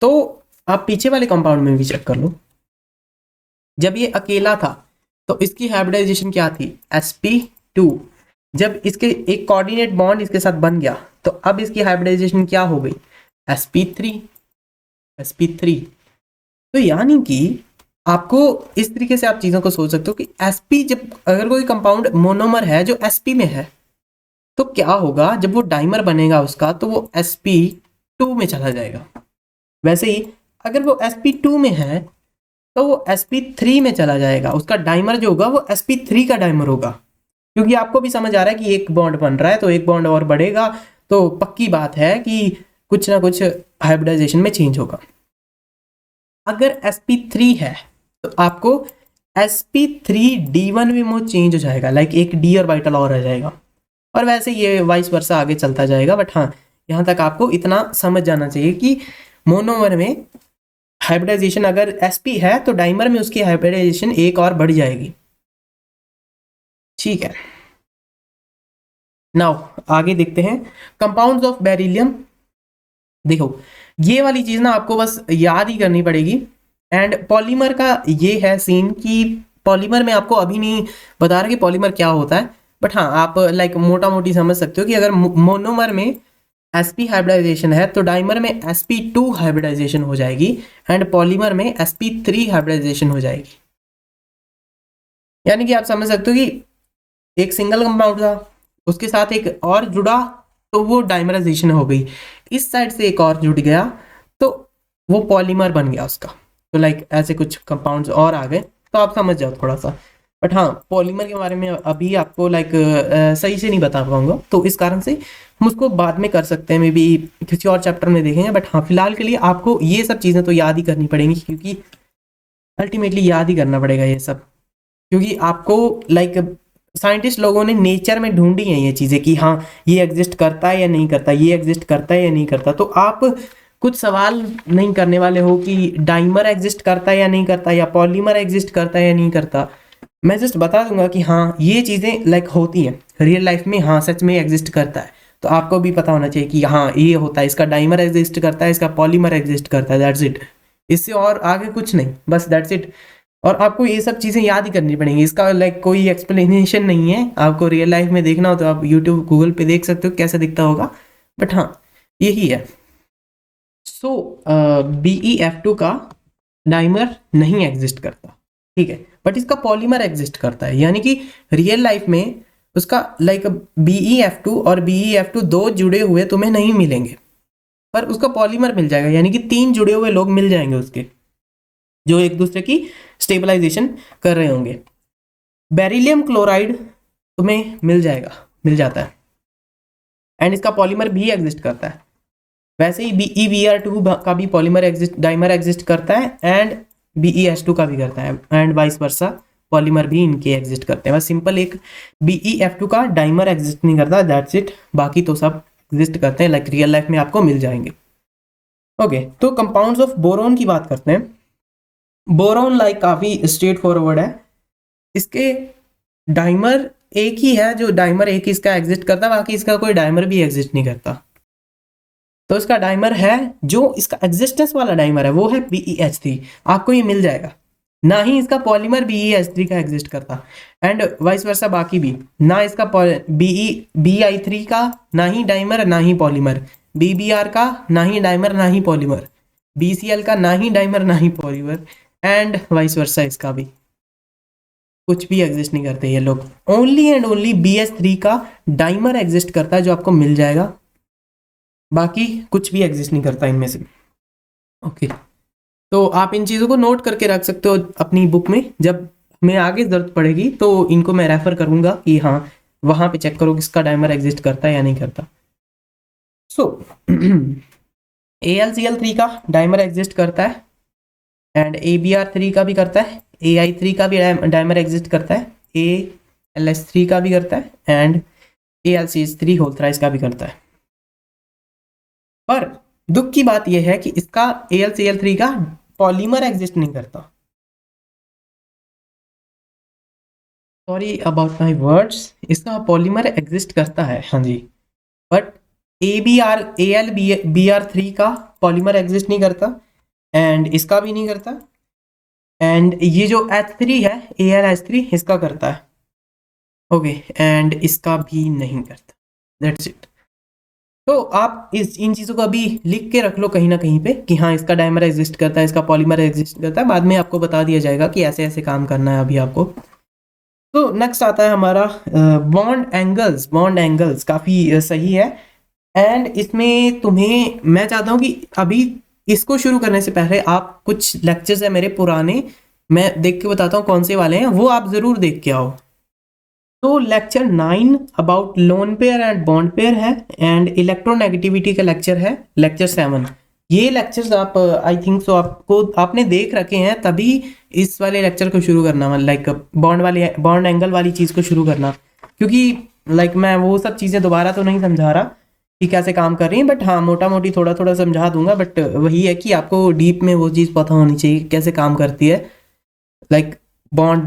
Speaker 1: तो आप पीछे वाले कंपाउंड में भी चेक कर लो, जब ये अकेला था तो इसकी हाइब्रिडाइजेशन क्या थी, sp2। जब इसके एक कोऑर्डिनेट बॉन्ड इसके साथ बन गया तो अब इसकी हाइब्रिडाइजेशन क्या हो गई, sp3। तो यानी कि आपको इस तरीके से आप चीजों को सोच सकते हो कि sp, जब अगर कोई कंपाउंड मोनोमर है जो sp में है, तो क्या होगा जब वो डाइमर बनेगा उसका, तो वो sp2 में चला जाएगा। वैसे ही अगर वो sp2 में है तो वो sp3 में चला जाएगा, उसका डाइमर जो होगा वो sp3 का डाइमर होगा, क्योंकि आपको भी समझ आ रहा है कि एक बॉन्ड बन रहा है तो एक बॉन्ड और बढ़ेगा, तो पक्की बात है कि कुछ ना कुछ हाइब्रिडाइजेशन में चेंज होगा। अगर sp3 है तो आपको sp3d1 में वो चेंज हो जाएगा, लाइक एक d ऑर्बिटल और आ जाएगा, और वैसे ये वाइस वर्सा आगे चलता जाएगा। बट हाँ, यहाँ तक आपको इतना समझ जाना चाहिए कि मोनोमर में हाइब्रिडाइजेशन अगर sp है तो डाइमर में उसकी हाइब्रिडाइजेशन एक और बढ़ जाएगी, ठीक है। नाउ आगे देखते हैं कंपाउंड्स ऑफ बेरिलियम। देखो ये वाली चीज ना आपको बस याद ही करनी पड़ेगी, एंड पॉलीमर का ये है सीन कि पॉलीमर में आपको अभी नहीं बता रहा कि पॉलीमर क्या होता है, बट हाँ आप लाइक मोटा मोटी समझ सकते हो कि अगर मोनोमर में sp हाइब्रिडाइजेशन है तो डाइमर में sp2 हाइब्रिडाइजेशन हो जाएगी, एंड पॉलीमर में sp3 हाइब्रिडाइजेशन हो जाएगी। यानी कि आप समझ सकते हो कि एक सिंगल कंपाउंड था, उसके साथ एक और जुड़ा तो वो डाइमराइजेशन हो गई, इस साइड से एक और जुड़ गया तो वो पॉलीमर बन गया उसका। तो लाइक ऐसे कुछ कंपाउंड्स और आ गए, तो आप समझ जाओ थोड़ा सा। बट हाँ, पॉलीमर के बारे में अभी आपको लाइक सही से नहीं बता पाऊंगा, तो इस कारण से हम उसको बाद में कर सकते हैं, मे बी किसी और चैप्टर में देखेंगे। बट हाँ, फिलहाल के लिए आपको ये सब चीज़ें तो याद ही करनी पड़ेंगी, क्योंकि अल्टीमेटली याद ही करना पड़ेगा ये सब, क्योंकि आपको लाइक साइंटिस्ट लोगों ने नेचर में ढूंढी हैं ये चीज़ें कि हाँ ये एग्जिस्ट करता है या नहीं करता, ये एग्जिस्ट करता है या नहीं करता। तो आप कुछ सवाल नहीं करने वाले हो कि डाइमर एग्जिस्ट करता है या नहीं करता, या पॉलीमर एग्जिस्ट करता है या नहीं करता। मैं जस्ट बता दूंगा कि हाँ ये चीज़ें लाइक होती हैं रियल लाइफ में, हाँ सच में एग्जिस्ट करता है। तो आपको भी पता होना चाहिए कि हाँ ये होता है, इसका डाइमर एग्जिस्ट करता है, इसका पॉलीमर एग्जिस्ट करता है, दैट्स इट। इससे और आगे कुछ नहीं, बस दैट्स इट। और आपको ये सब चीज़ें याद ही करनी पड़ेंगी, इसका लाइक कोई एक्सप्लेनेशन नहीं है। आपको रियल लाइफ में देखना हो तो आप यूट्यूब गूगल पे देख सकते हो कैसा दिखता होगा, बट हाँ यही है। सो BeF2 का डाइमर नहीं एग्जिस्ट करता, ठीक है, बट इसका पॉलीमर एग्जिस्ट करता है। यानी कि रियल लाइफ में उसका लाइक BeF2 और BeF2 दो जुड़े हुए तुम्हें नहीं मिलेंगे, पर उसका पॉलीमर मिल जाएगा, यानी कि 3 जुड़े हुए लोग मिल जाएंगे उसके, जो एक दूसरे की स्टेबलाइजेशन कर रहे होंगे। बेरिलियम क्लोराइड तुम्हें मिल जाता है, एंड इसका पॉलीमर भी एग्जिस्ट करता है। वैसे ही BeBr2 का भी पॉलीमर डाइमर एग्जिस्ट करता है, एंड BeH2 का भी करता है, एंड वाइस वर्सा पॉलीमर भी इनके एग्जिस्ट करते हैं। बस सिंपल एक BeF2 का डाइमर एग्जिस्ट नहीं करता, दैट्स इट। बाकी तो सब एग्जिस्ट करते हैं, लाइक रियल लाइफ में आपको मिल जाएंगे। ओके, तो कंपाउंड्स ऑफ बोरोन की बात करते हैं। बोरोन लाइक काफ़ी स्ट्रेट फॉरवर्ड है, इसके डाइमर एक ही है, जो डाइमर एक ही इसका एग्जिस्ट करता है, बाकी इसका कोई डाइमर भी एग्जिस्ट नहीं करता। तो इसका डाइमर है, जो इसका एग्जिस्टेंस वाला डाइमर है वो है BeH3, आपको ये मिल जाएगा। ना ही इसका पॉलीमर BeH3 का एग्जिस्ट करता, एंड वाइस वर्सा बाकी भी ना इसका BeBi3 का ना ही डाइमर ना ही पॉलीमर, BBr का ना ही डाइमर ना ही पॉलीमर, BCl का ना ही डाइमर ना ही पॉलीमर, एंड वाइस वर्सा इसका भी कुछ भी एग्जिस्ट नहीं करते ये लोग। ओनली एंड ओनली BH3 का डाइमर एग्जिस्ट करता है जो आपको मिल जाएगा, बाकी कुछ भी एग्जिस्ट नहीं करता इनमें से। ओके, तो आप इन चीज़ों को नोट करके रख सकते हो अपनी बुक में, जब हमें आगे जरूरत पड़ेगी तो इनको मैं रेफर करूंगा कि हाँ वहाँ पे चेक करो किसका डाइमर एग्जिस्ट करता है या नहीं करता। सो AlCl3 का डाइमर एग्जिस्ट करता है, एंड AbR3 का भी करता है, AI3 का भी डाइमर एग्जिस्ट करता है, AlS3 का भी करता है, एंड AlCH3 होल थ्राइस का भी करता है। पर दुख की बात यह है कि इसका AlCl3 का पॉलीमर एग्जिस्ट नहीं करता। सॉरी अबाउट माय वर्ड्स, इसका पॉलीमर एग्जिस्ट करता है हाँ जी, बट AlBr3 का पॉलीमर एग्जिस्ट नहीं करता, एंड इसका भी नहीं करता, एंड ये जो H3 है AlH3 इसका करता है। ओके, एंड इसका भी नहीं करता। That's it. तो आप इन चीज़ों को अभी लिख के रख लो कहीं ना कहीं पे कि हाँ इसका डाइमर एग्जिस्ट करता है, इसका पॉलीमर एग्जिस्ट करता है, बाद में आपको बता दिया जाएगा कि ऐसे ऐसे काम करना है अभी आपको। तो नेक्स्ट आता है हमारा बॉन्ड एंगल्स। बॉन्ड एंगल्स काफ़ी सही है, एंड इसमें तुम्हें मैं चाहता हूँ कि अभी इसको शुरू करने से पहले आप कुछ लेक्चर्स है मेरे पुराने, मैं देख के बताता हूँ कौन से वाले हैं, वो आप ज़रूर देख के आओ। तो lecture 9 about lone pair and bond pair है, एंड इलेक्ट्रोनेगेटिविटी का लेक्चर है लेक्चर 7। ये लेक्चर्स आप आई थिंक सो आपको आपने देख रखे हैं, तभी इस वाले लेक्चर को शुरू करना, लाइक बॉन्ड एंगल वाली चीज़ को शुरू करना, क्योंकि लाइक मैं वो सब चीज़ें दोबारा तो नहीं समझा रहा कि कैसे काम कर रही हैं, बट हाँ मोटा मोटी थोड़ा थोड़ा समझा दूंगा, बट वही है कि आपको डीप में वो चीज़ पता होनी चाहिए कैसे काम करती है, like bond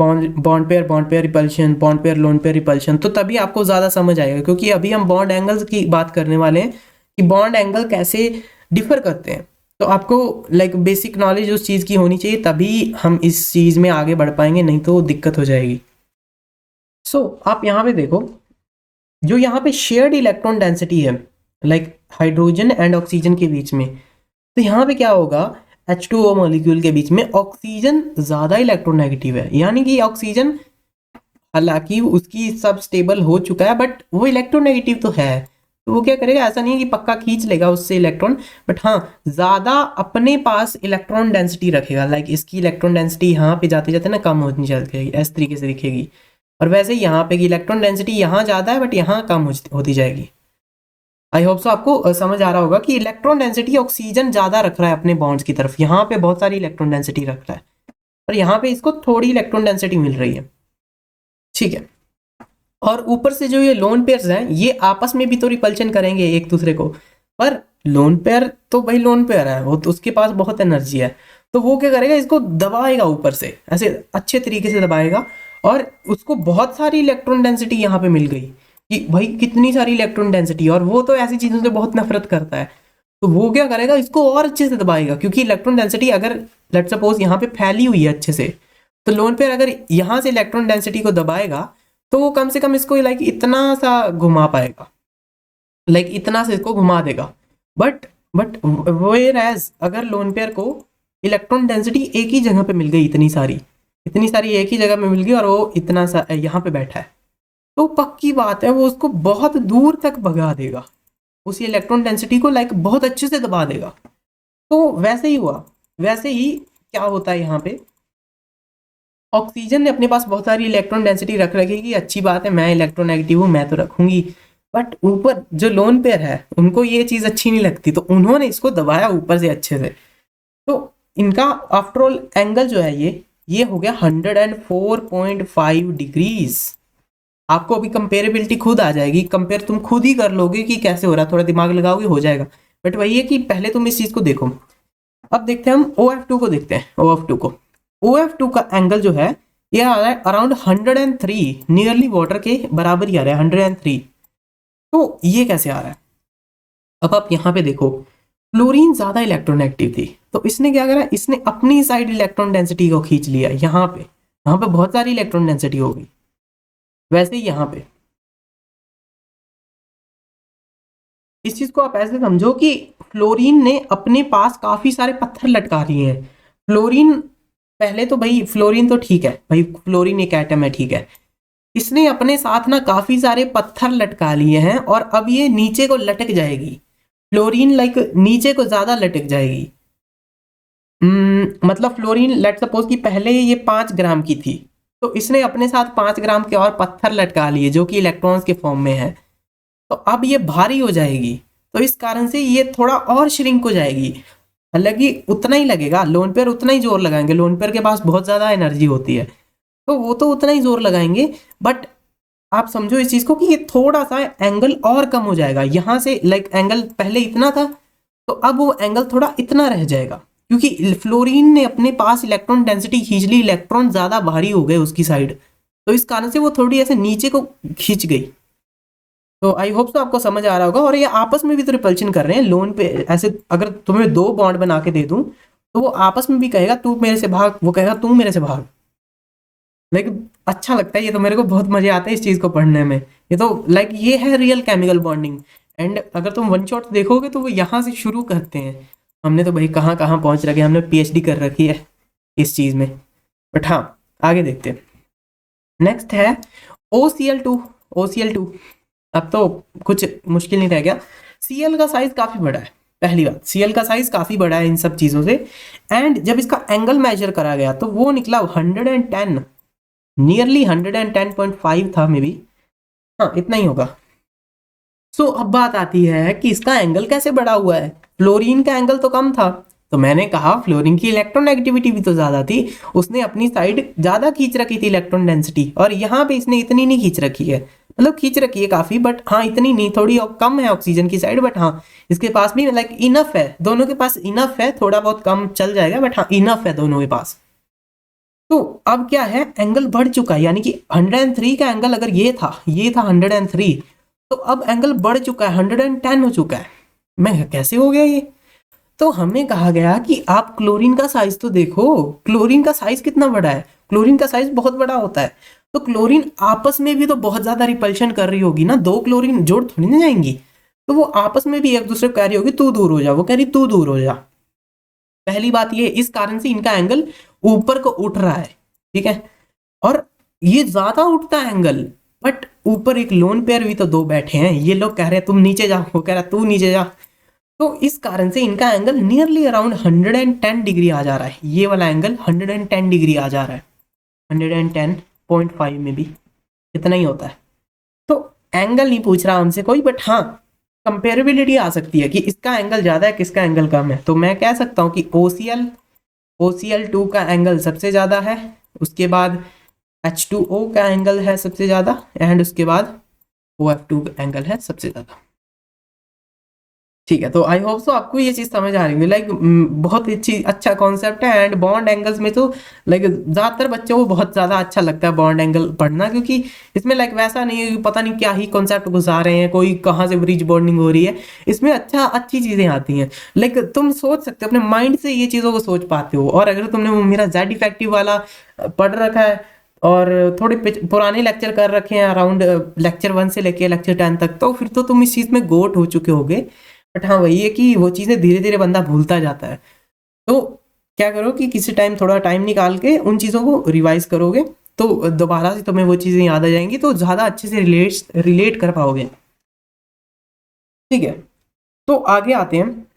Speaker 1: pair repulsion, bond pair lone pair repulsion, तो तभी आपको ज़्यादा समझ आएगा, क्योंकि अभी हम बॉन्ड एंगल्स की बात करने वाले हैं कि बॉन्ड एंगल कैसे डिफर करते हैं। तो आपको लाइक बेसिक नॉलेज उस चीज़ की होनी चाहिए, तभी हम इस चीज़ में आगे बढ़ पाएंगे, नहीं तो दिक्कत हो जाएगी। सो आप यहाँ पे देखो, जो यहाँ पे शेयर्ड इलेक्ट्रॉन डेंसिटी है लाइक हाइड्रोजन एंड ऑक्सीजन के बीच में, तो यहाँ पे क्या होगा, H2O मॉलिक्यूल के बीच में ऑक्सीजन ज़्यादा इलेक्ट्रोनेगेटिव है, यानी कि ऑक्सीजन हालांकि उसकी सब स्टेबल हो चुका है बट वो इलेक्ट्रोनेगेटिव तो है, तो वो क्या करेगा, ऐसा नहीं है कि पक्का खींच लेगा उससे इलेक्ट्रॉन, बट हाँ ज़्यादा अपने पास इलेक्ट्रॉन डेंसिटी रखेगा, लाइक इसकी इलेक्ट्रॉन डेंसिटी यहाँ पे जाते जाते ना कम होती जाएगी, इस तरीके से दिखेगी, और वैसे ही यहाँ पे की इलेक्ट्रॉन डेंसिटी यहाँ ज़्यादा है बट यहाँ कम होती जाएगी। आई होप सो आपको समझ आ रहा होगा कि इलेक्ट्रॉन डेंसिटी ऑक्सीजन ज़्यादा रख रहा है अपने बॉन्ड्स की तरफ, यहाँ पे बहुत सारी इलेक्ट्रॉन डेंसिटी रख रहा है, और यहाँ पे इसको थोड़ी इलेक्ट्रॉन डेंसिटी मिल रही है, ठीक है। और ऊपर से जो ये लोन पेयर्स हैं ये आपस में भी तो रिपल्शन करेंगे एक दूसरे को, पर लोन पेयर तो भाई लोन पेयर है, वो तो उसके पास बहुत एनर्जी है, तो वो क्या करेगा, इसको दबाएगा ऊपर से ऐसे अच्छे तरीके से दबाएगा, और उसको बहुत सारी इलेक्ट्रॉन डेंसिटी यहाँ पे मिल गई कि भाई कितनी सारी इलेक्ट्रॉन डेंसिटी, और वो तो ऐसी चीज़ों से बहुत नफरत करता है, तो वो क्या करेगा, इसको और अच्छे से दबाएगा, क्योंकि इलेक्ट्रॉन डेंसिटी अगर लेट सपोज यहाँ पे फैली हुई है अच्छे से, तो लोन पेयर अगर यहाँ से इलेक्ट्रॉन डेंसिटी को दबाएगा तो वो कम से कम इसको लाइक इतना सा घुमा पाएगा, लाइक इतना से इसको घुमा देगा, बट वेयर एज अगर लोन पेयर को इलेक्ट्रॉन डेंसिटी एक ही जगह पे मिल गई, इतनी सारी एक ही जगह में मिल गई, और वो इतना सा यहाँ पे बैठा है, तो पक्की बात है वो उसको बहुत दूर तक भगा देगा, उसी इलेक्ट्रॉन डेंसिटी को लाइक बहुत अच्छे से दबा देगा। तो वैसे ही हुआ, वैसे ही क्या होता है यहाँ पे, ऑक्सीजन ने अपने पास बहुत सारी इलेक्ट्रॉन डेंसिटी रख रखी कि अच्छी बात है, मैं इलेक्ट्रोनेगेटिव हूँ मैं तो रखूंगी, बट ऊपर जो लोन पेयर है उनको ये चीज़ अच्छी नहीं लगती, तो उन्होंने इसको दबाया ऊपर से अच्छे से, तो इनका आफ्टरऑल एंगल जो है ये हो गया 104.5 डिग्रीज। आपको अभी कंपेरेबिलिटी खुद आ जाएगी, कंपेयर तुम खुद ही कर लोगे कि कैसे हो रहा है, थोड़ा दिमाग लगाओगे हो जाएगा, बट वही है कि पहले तुम इस चीज़ को देखो। अब देखते हैं हम OF2 को, देखते हैं OF2 को। OF2 का एंगल जो है ये आ रहा है अराउंड 103, नियरली वाटर के बराबर ही आ रहा है 103। तो ये कैसे आ रहा है, अब आप यहाँ पे देखो, फ्लोरीन ज्यादा इलेक्ट्रोनेगेटिव थी, तो इसने क्या करा, इसने अपनी साइड इलेक्ट्रॉन डेंसिटी को खींच लिया। यहाँ पे बहुत सारी इलेक्ट्रॉन डेंसिटी हो गई। वैसे ही यहाँ पे इस चीज को आप ऐसे समझो कि फ्लोरीन ने अपने पास काफी सारे पत्थर लटका लिए हैं। फ्लोरीन, पहले तो भाई फ्लोरीन तो ठीक है भाई, फ्लोरीन एक एटम है, ठीक है। इसने अपने साथ ना काफी सारे पत्थर लटका लिए हैं और अब ये नीचे को लटक जाएगी। फ्लोरीन लाइक नीचे को ज्यादा लटक जाएगी। मतलब फ्लोरीन लेट सपोज कि पहले ये 5 ग्राम की थी, तो इसने अपने साथ 5 ग्राम के और पत्थर लटका लिए जो कि इलेक्ट्रॉन्स के फॉर्म में है। तो अब ये भारी हो जाएगी, तो इस कारण से ये थोड़ा और श्रिंक हो जाएगी। हालांकि उतना ही लगेगा, लोन पेयर उतना ही जोर लगाएंगे, लोन पेयर के पास बहुत ज़्यादा एनर्जी होती है, तो वो तो उतना ही जोर लगाएंगे। बट आप समझो इस चीज़ को कि ये थोड़ा सा एंगल और कम हो जाएगा। यहाँ से लाइक एंगल पहले इतना था, तो अब वो एंगल थोड़ा इतना रह जाएगा, क्योंकि फ्लोरीन ने अपने पास इलेक्ट्रॉन डेंसिटी खींच ली, इलेक्ट्रॉन ज़्यादा भारी हो गए उसकी साइड, तो इस कारण से वो थोड़ी ऐसे नीचे को खींच गई। तो आई होप तो आपको समझ आ रहा होगा। और ये आपस में भी तो रिपल्शन कर रहे हैं लोन पे। ऐसे अगर तुम्हें 2 बॉन्ड बना के दे दूं, तो वो आपस में भी कहेगा तू मेरे से भाग, वो कहेगा तू मेरे से भाग। लेकिन अच्छा लगता है, ये तो मेरे को बहुत मजे आते हैं इस चीज़ को पढ़ने में। ये तो लाइक ये है रियल केमिकल बॉन्डिंग। एंड अगर तुम वन शॉट देखोगे तो वो यहाँ से शुरू करते हैं। हमने तो भाई कहाँ कहाँ पहुँच रखे, हमने PhD कर रखी है इस चीज़ में। बट हाँ, आगे देखते हैं। नेक्स्ट है OCl2। OCl2 अब तो कुछ मुश्किल नहीं रह गया। Cl का साइज काफ़ी बड़ा है। पहली बात, Cl का साइज काफ़ी बड़ा है इन सब चीज़ों से। एंड जब इसका एंगल मेजर करा गया तो वो निकला 110, नियरली 110.5 था मे बी, हाँ इतना ही होगा। सो अब बात आती है कि इसका एंगल कैसे बढ़ा हुआ है। फ्लोरीन का एंगल तो कम था, तो मैंने कहा फ्लोरीन की इलेक्ट्रोनेगेटिविटी भी तो ज़्यादा थी, उसने अपनी साइड ज़्यादा खींच रखी थी इलेक्ट्रॉन डेंसिटी, और यहाँ पे इसने इतनी नहीं खींच रखी है। मतलब खींच रखी है काफ़ी, बट हाँ इतनी नहीं, थोड़ी और कम है ऑक्सीजन की साइड। बट हाँ इसके पास भी लाइक इनफ है, दोनों के पास इनफ है, थोड़ा बहुत कम चल जाएगा बट हाँ इनफ है दोनों के पास। तो अब क्या है, एंगल बढ़ चुका है, यानी कि 103 का एंगल अगर ये था 103, तो अब एंगल बढ़ चुका है, 110 हो चुका है। मैं कैसे हो गया ये? तो हमें कहा गया कि आप क्लोरीन का साइज तो देखो, क्लोरीन का साइज कितना बड़ा है। क्लोरीन का साइज बहुत बड़ा होता है, तो क्लोरीन आपस में भी तो बहुत ज्यादा रिपल्शन कर रही होगी ना, 2 क्लोरीन जोड़ थोड़ी ना जाएंगी, तो वो आपस में भी एक दूसरे को कह रही होगी तू दूर हो जा, वो कह रही तू दूर हो जा। पहली बात ये, इस कारण से इनका एंगल ऊपर को उठ रहा है, ठीक है। और ये ज्यादा उठता है एंगल, बट ऊपर एक लोन पेयर भी तो 2 बैठे हैं, ये लोग कह रहे हैं तुम नीचे जा, वो कह रहा है तू नीचे जा, तो इस कारण से इनका एंगल नियरली अराउंड 110 डिग्री आ जा रहा है। ये वाला एंगल 110 डिग्री आ जा रहा है, 110.5 में भी इतना ही होता है। तो एंगल नहीं पूछ रहा हमसे कोई, बट हाँ कंपेरेबिलिटी आ सकती है कि इसका एंगल ज़्यादा है, किसका एंगल कम है। तो मैं कह सकता हूँ कि OCl2 का एंगल सबसे ज़्यादा है, उसके बाद H2O का एंगल है सबसे ज़्यादा, एंड उसके बाद OF2 का एंगल है सबसे ज़्यादा। ठीक है, तो आई होप सो आपको ये चीज़ समझ आ रही होगी। लाइक बहुत अच्छी अच्छा कॉन्सेप्ट है। एंड बॉन्ड एंगल्स में तो लाइक ज़्यादातर बच्चों को बहुत ज़्यादा अच्छा लगता है बॉन्ड एंगल पढ़ना, क्योंकि इसमें लाइक वैसा नहीं है कि पता नहीं क्या ही कॉन्सेप्ट घुसा रहे हैं, कोई कहाँ से ब्रिज बॉन्डिंग हो रही है। इसमें अच्छी चीज़ें आती हैं, लाइक तुम सोच सकते हो, अपने माइंड से ये चीज़ों को सोच पाते हो। और अगर तुमने वो मेरा Z इफेक्टिव वाला पढ़ रखा है और थोड़े पुराने लेक्चर कर रखे हैं अराउंड लेक्चर 1 से लेके लेक्चर 10 तक, तो फिर तो तुम इस चीज़ में गोट हो चुके होगे। बट हाँ वही है कि वो चीज़ें धीरे धीरे बंदा भूलता जाता है। तो क्या करो कि किसी टाइम थोड़ा टाइम निकाल के उन चीज़ों को रिवाइज करोगे, तो दोबारा से तुम्हें वो चीज़ें याद आ जाएंगी, तो ज़्यादा अच्छे से रिलेट कर पाओगे। ठीक है, तो आगे आते हैं।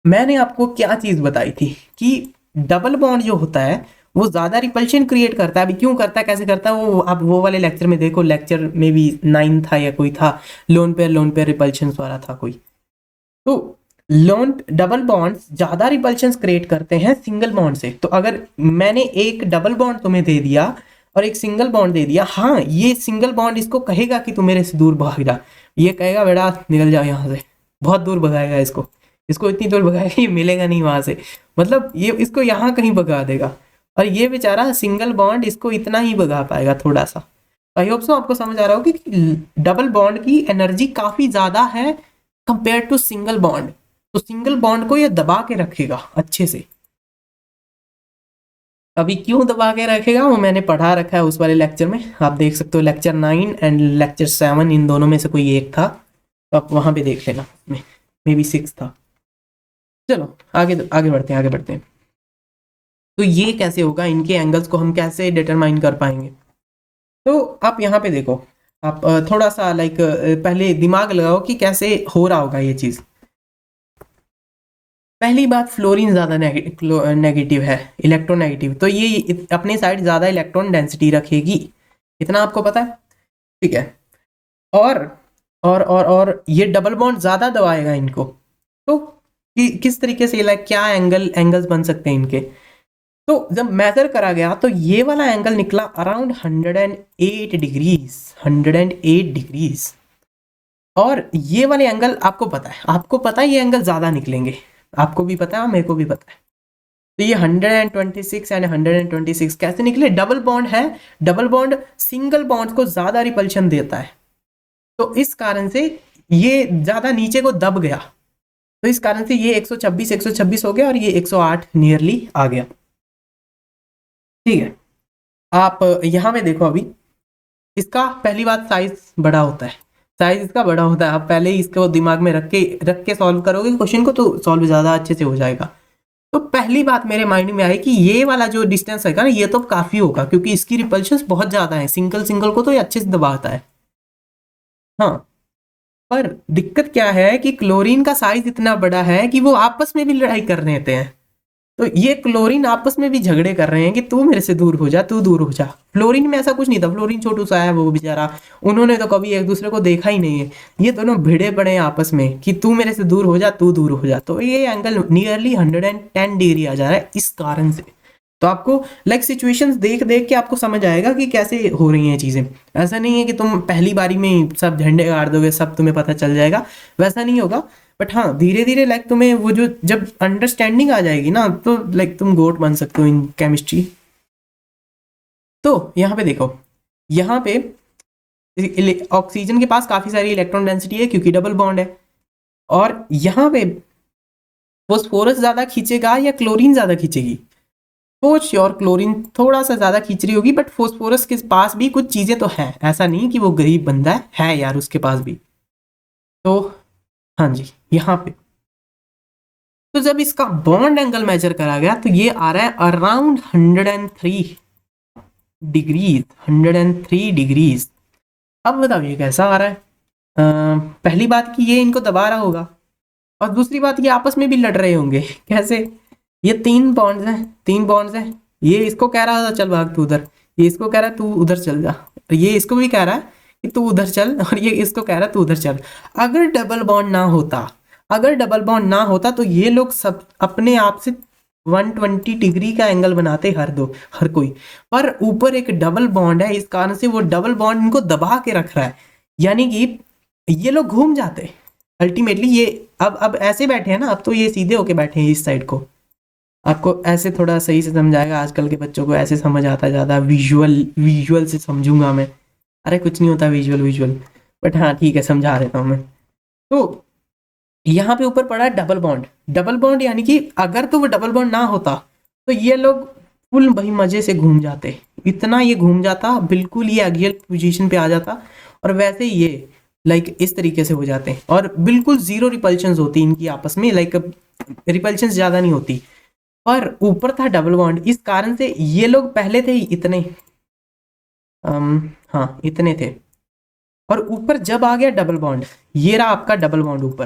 Speaker 1: मैंने आपको क्या चीज़ बताई थी कि डबल बॉन्ड जो होता है वो ज़्यादा रिपल्शन क्रिएट करता है। अभी क्यों करता है, कैसे करता है, वो आप वो वाले लेक्चर में देखो, लेक्चर में भी 9 था या कोई था, लोन पेयर रिपल्शन वाला था कोई। तो डबल बॉन्ड्स ज़्यादा रिपल्शंस क्रिएट करते हैं सिंगल बॉन्ड से। तो अगर मैंने एक डबल बॉन्ड तुम्हें दे दिया और एक सिंगल बॉन्ड दे दिया, हाँ ये सिंगल बॉन्ड इसको कहेगा कि तू मेरे से दूर भाग जा, ये कहेगा बेटा निकल जाओ यहाँ से, बहुत दूर भगाएगा इसको इतनी दूर भगाएगा ये मिलेगा नहीं वहाँ से, मतलब ये इसको यहाँ कहीं भगा देगा। और ये बेचारा सिंगल बॉन्ड इसको इतना ही भगा पाएगा थोड़ा सा। आई होप सो आपको समझ आ रहा होगा कि डबल बॉन्ड की एनर्जी काफ़ी ज़्यादा है कंपेयर टू सिंगल बॉन्ड, तो सिंगल बॉन्ड को ये दबा के रखेगा अच्छे से। अभी क्यों दबा के रखेगा वो मैंने पढ़ा रखा है उस वाले लेक्चर में, आप देख सकते हो लेक्चर 9 एंड लेक्चर 7, इन दोनों में से कोई एक था, तो आप वहां पे देख लेना, मे बी 6 था। चलो आगे आगे बढ़ते हैं, आगे बढ़ते हैं। तो ये कैसे होगा, इनके एंगल्स को हम कैसे डिटरमाइन कर पाएंगे। तो आप यहाँ पे देखो, आप थोड़ा सा लाइक पहले दिमाग लगाओ कि कैसे हो रहा होगा ये चीज़। पहली बात, फ्लोरीन ज़्यादा नेगेटिव है, इलेक्ट्रोनेगेटिव, तो ये अपने साइड ज़्यादा इलेक्ट्रॉन डेंसिटी रखेगी, इतना आपको पता है, ठीक है। और और ये डबल बॉन्ड ज़्यादा दबाएगा इनको, तो किस तरीके से, लाइक क्या एंगल्स बन सकते हैं इनके। तो जब मेजर करा गया तो ये वाला एंगल निकला अराउंड 108 डिग्रीज, 108 डिग्रीज। और ये वाले एंगल आपको पता है ये एंगल ज़्यादा निकलेंगे, आपको भी पता है मेरे को भी पता है। तो ये 126 एंड 126 कैसे निकले, डबल बॉन्ड है, डबल बॉन्ड सिंगल बॉन्ड को ज़्यादा रिपल्शन देता है, तो इस कारण से ये ज़्यादा नीचे को दब गया, तो इस कारण से ये 126 हो गया और ये 108 नियरली आ गया, ठीक है। आप यहाँ पे देखो, अभी इसका पहली बात साइज बड़ा होता है, साइज इसका बड़ा होता है, आप पहले ही इसको दिमाग में रख के सॉल्व करोगे क्वेश्चन को तो सॉल्व ज़्यादा अच्छे से हो जाएगा। तो पहली बात मेरे माइंड में आई कि ये वाला जो डिस्टेंस है ना, ये तो काफ़ी होगा क्योंकि इसकी रिपल्शन बहुत ज़्यादा है, सिंगल को तो ये अच्छे से दबाता है। हाँ, पर दिक्कत क्या है कि क्लोरीन का साइज इतना बड़ा है कि वो आपस में भी लड़ाई कर रहे हैं, तो ये क्लोरीन आपस में भी झगड़े कर रहे हैं कि तू मेरे से दूर हो जा, तू दूर हो जा। फ्लोरीन में ऐसा कुछ नहीं था, फ्लोरीन छोटू सा है वो बेचारा, उन्होंने तो कभी एक दूसरे को देखा ही नहीं है, ये दोनों भिड़े पड़े हैं आपस में कि तू मेरे से दूर हो जा, तू दूर हो जा। तो ये एंगल नियरली 110 डिग्री आ जा रहा है इस कारण से। तो आपको लाइक सिचुएशंस देख देख के आपको समझ आएगा कि कैसे हो रही हैं चीज़ें। ऐसा नहीं है कि तुम पहली बारी में सब झंडे गाड़ दोगे, सब तुम्हें पता चल जाएगा, वैसा नहीं होगा। बट हाँ, धीरे धीरे लाइक तुम्हें वो जो जब अंडरस्टैंडिंग आ जाएगी ना, तो लाइक तुम गोट बन सकते हो इन केमिस्ट्री। तो यहाँ पे देखो, यहाँ पे ऑक्सीजन के पास काफ़ी सारी इलेक्ट्रॉन डेंसिटी है क्योंकि डबल बॉन्ड है, और यहाँ पे फोस्फोरस ज़्यादा खींचेगा या क्लोरीन ज़्यादा खींचेगी, फॉर श्योर क्लोरीन थोड़ा सा ज़्यादा खींच रही होगी, बट फोस्फोरस के पास भी कुछ चीज़ें तो हैं, ऐसा नहीं कि वो गरीब बंदा है यार उसके पास भी। तो हाँ जी, यहाँ पे तो जब इसका बॉन्ड एंगल मेजर करा गया तो ये आ रहा है अराउंड 103 डिग्रीज, 103 डिग्रीज। अब बताओ ये कैसा आ रहा है। पहली बात कि ये इनको दबा रहा होगा, और दूसरी बात ये आपस में भी लड़ रहे होंगे। कैसे, ये 3 बॉन्ड्स हैं, ये इसको कह रहा था चल भाग तू उधर, ये इसको कह रहा है तू उधर चल जा, ये इसको भी कह रहा है कि तू उधर चल, और ये इसको कह रहा है तू उधर चल। अगर डबल बॉन्ड ना होता तो ये लोग सब अपने आप से 120 डिग्री का एंगल बनाते हर कोई, पर ऊपर एक डबल बॉन्ड है, इस कारण से वो डबल बॉन्ड इनको दबा के रख रहा है, यानी कि ये लोग घूम जाते अल्टीमेटली। ये अब ऐसे बैठे हैं ना, अब तो ये सीधे होके बैठे हैं इस साइड को, आपको ऐसे थोड़ा सही से समझाएगा, आजकल के बच्चों को ऐसे समझ आता ज़्यादा, विजुअल से समझूंगा मैं। अरे कुछ नहीं होता विजुअल, बट हाँ ठीक है, समझा देता हूँ मैं। तो यहाँ पे ऊपर पड़ा है डबल बॉन्ड, यानी कि अगर तो वो डबल बॉन्ड ना होता तो ये लोग फुल भाई मजे से घूम जाते, इतना ये घूम जाता, बिल्कुल ये एक्सियल पोजीशन पे आ जाता, और वैसे ये लाइक इस तरीके से हो जाते हैं, और बिल्कुल जीरो रिपल्शंस होती इनकी आपस में, लाइक रिपल्शंस ज़्यादा नहीं होती। पर ऊपर था डबल बॉन्ड, इस कारण से ये लोग पहले थे इतने, हाँ इतने थे, और ऊपर जब आ गया डबल बॉन्ड, ये रहा आपका डबल बॉन्ड ऊपर,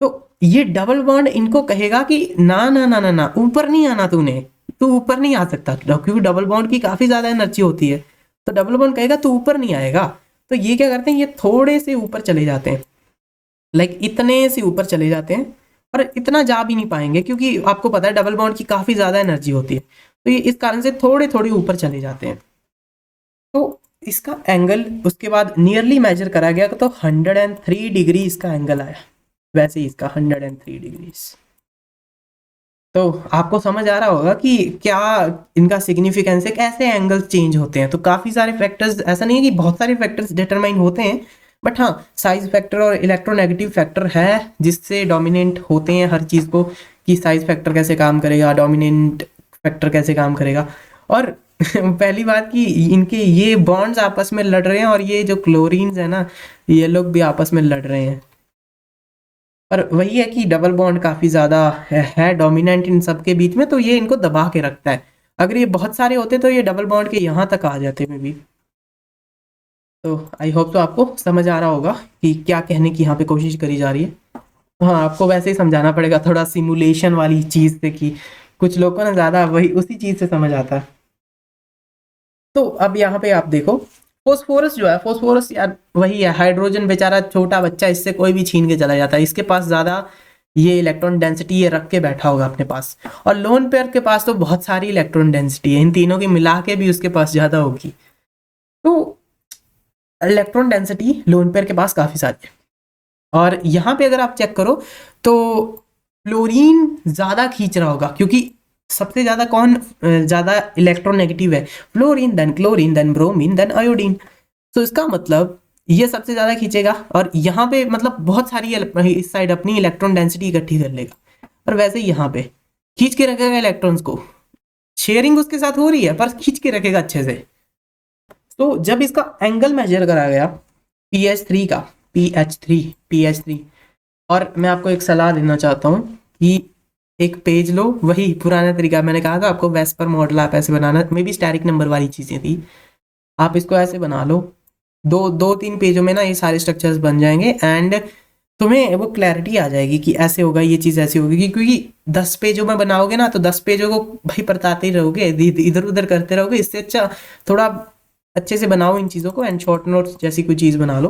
Speaker 1: तो ये डबल बॉन्ड इनको कहेगा कि ना ना ना ना ना, ऊपर नहीं आना, तू ऊपर नहीं आ सकता, क्योंकि डबल बॉन्ड की काफ़ी ज़्यादा एनर्जी होती है, तो डबल बॉन्ड कहेगा तू ऊपर नहीं आएगा। तो ये क्या करते हैं, ये थोड़े से ऊपर चले जाते हैं, लाइक इतने से ऊपर चले जाते हैं, और इतना जा भी नहीं पाएंगे क्योंकि आपको पता है डबल बॉन्ड की काफ़ी ज़्यादा एनर्जी होती है, तो ये इस कारण से थोड़े थोड़े ऊपर चले जाते हैं। तो इसका एंगल उसके बाद नियरली मेजर करा गया तो 103 डिग्री इसका एंगल आया, वैसे ही इसका 103 डिग्रीज। तो आपको समझ आ रहा होगा कि क्या इनका सिग्निफिकेंस है, कैसे एंगल्स चेंज होते हैं। तो काफ़ी सारे फैक्टर्स, ऐसा नहीं है कि बहुत सारे फैक्टर्स डिटरमाइन होते हैं, बट हाँ, साइज फैक्टर और इलेक्ट्रोनेगेटिव फैक्टर है जिससे डोमिनेंट होते हैं हर चीज़ को, कि साइज फैक्टर कैसे काम करेगा, डोमिनेंट फैक्टर कैसे काम करेगा। और पहली बात कि इनके ये बॉन्ड्स आपस में लड़ रहे हैं, और ये जो क्लोरीन्स है ना, ये लोग भी आपस में लड़ रहे हैं। पर वही है कि डबल बॉन्ड काफ़ी ज़्यादा है डोमिनेंट इन सब के बीच में, तो ये इनको दबा के रखता है। अगर ये बहुत सारे होते तो ये डबल बॉन्ड के यहाँ तक आ जाते में भी। तो आई होप तो आपको समझ आ रहा होगा कि क्या कहने की यहाँ पे कोशिश करी जा रही है। हाँ, आपको वैसे ही समझाना पड़ेगा थोड़ा सिमुलेशन वाली चीज़ से, कि कुछ लोगों को ना ज़्यादा वही उसी चीज़ से समझ आता है। तो अब यहाँ पे आप देखो, फोस्फोरस जो है, फोस्फोरस यार वही है, हाइड्रोजन बेचारा छोटा बच्चा, इससे कोई भी छीन के चला जाता है। इसके पास ज़्यादा ये इलेक्ट्रॉन डेंसिटी ये रख के बैठा होगा अपने पास, और लोन पेयर के पास तो बहुत सारी इलेक्ट्रॉन डेंसिटी है, इन तीनों की मिला के भी उसके पास ज़्यादा होगी। तो इलेक्ट्रॉन डेंसिटी लोन पेयर के पास काफ़ी सारी है। और यहाँ पे अगर आप चेक करो तो फ्लोरीन ज़्यादा खींच रहा होगा, क्योंकि सबसे ज़्यादा कौन ज़्यादा इलेक्ट्रोनेगेटिव है, fluorine, then chlorine, then bromine, then iodine. तो इसका मतलब ये सबसे ज़्यादा खींचेगा, और यहाँ पे मतलब बहुत सारी इस साइड अपनी इलेक्ट्रॉन डेंसिटी इकट्ठी कर लेगा। और वैसे ही यहाँ पे खींच के रखेगा इलेक्ट्रॉन्स को, शेयरिंग उसके साथ हो रही है पर खींच के रखेगा अच्छे से। तो जब इसका एंगल मेजर करा गया PH3 का, PH3, और मैं आपको एक सलाह देना चाहता हूँ कि एक पेज लो, वही पुराना तरीका मैंने कहा था आपको, वेस्पर मॉडल आप ऐसे बनाना, मे बी स्टैटिक नंबर वाली चीज़ें थी, आप इसको ऐसे बना लो, दो तीन पेजों में ना ये सारे स्ट्रक्चर्स बन जाएंगे, एंड तुम्हें वो क्लैरिटी आ जाएगी कि ऐसे होगा, ये चीज़ ऐसी होगी। क्योंकि 10 पेजों में बनाओगे ना तो 10 पेजों को भाई परताते ही रहोगे, इधर उधर करते रहोगे। इससे अच्छा थोड़ा अच्छे से बनाओ इन चीज़ों को, एंड शॉर्ट नोट्स जैसी कोई चीज़ बना लो,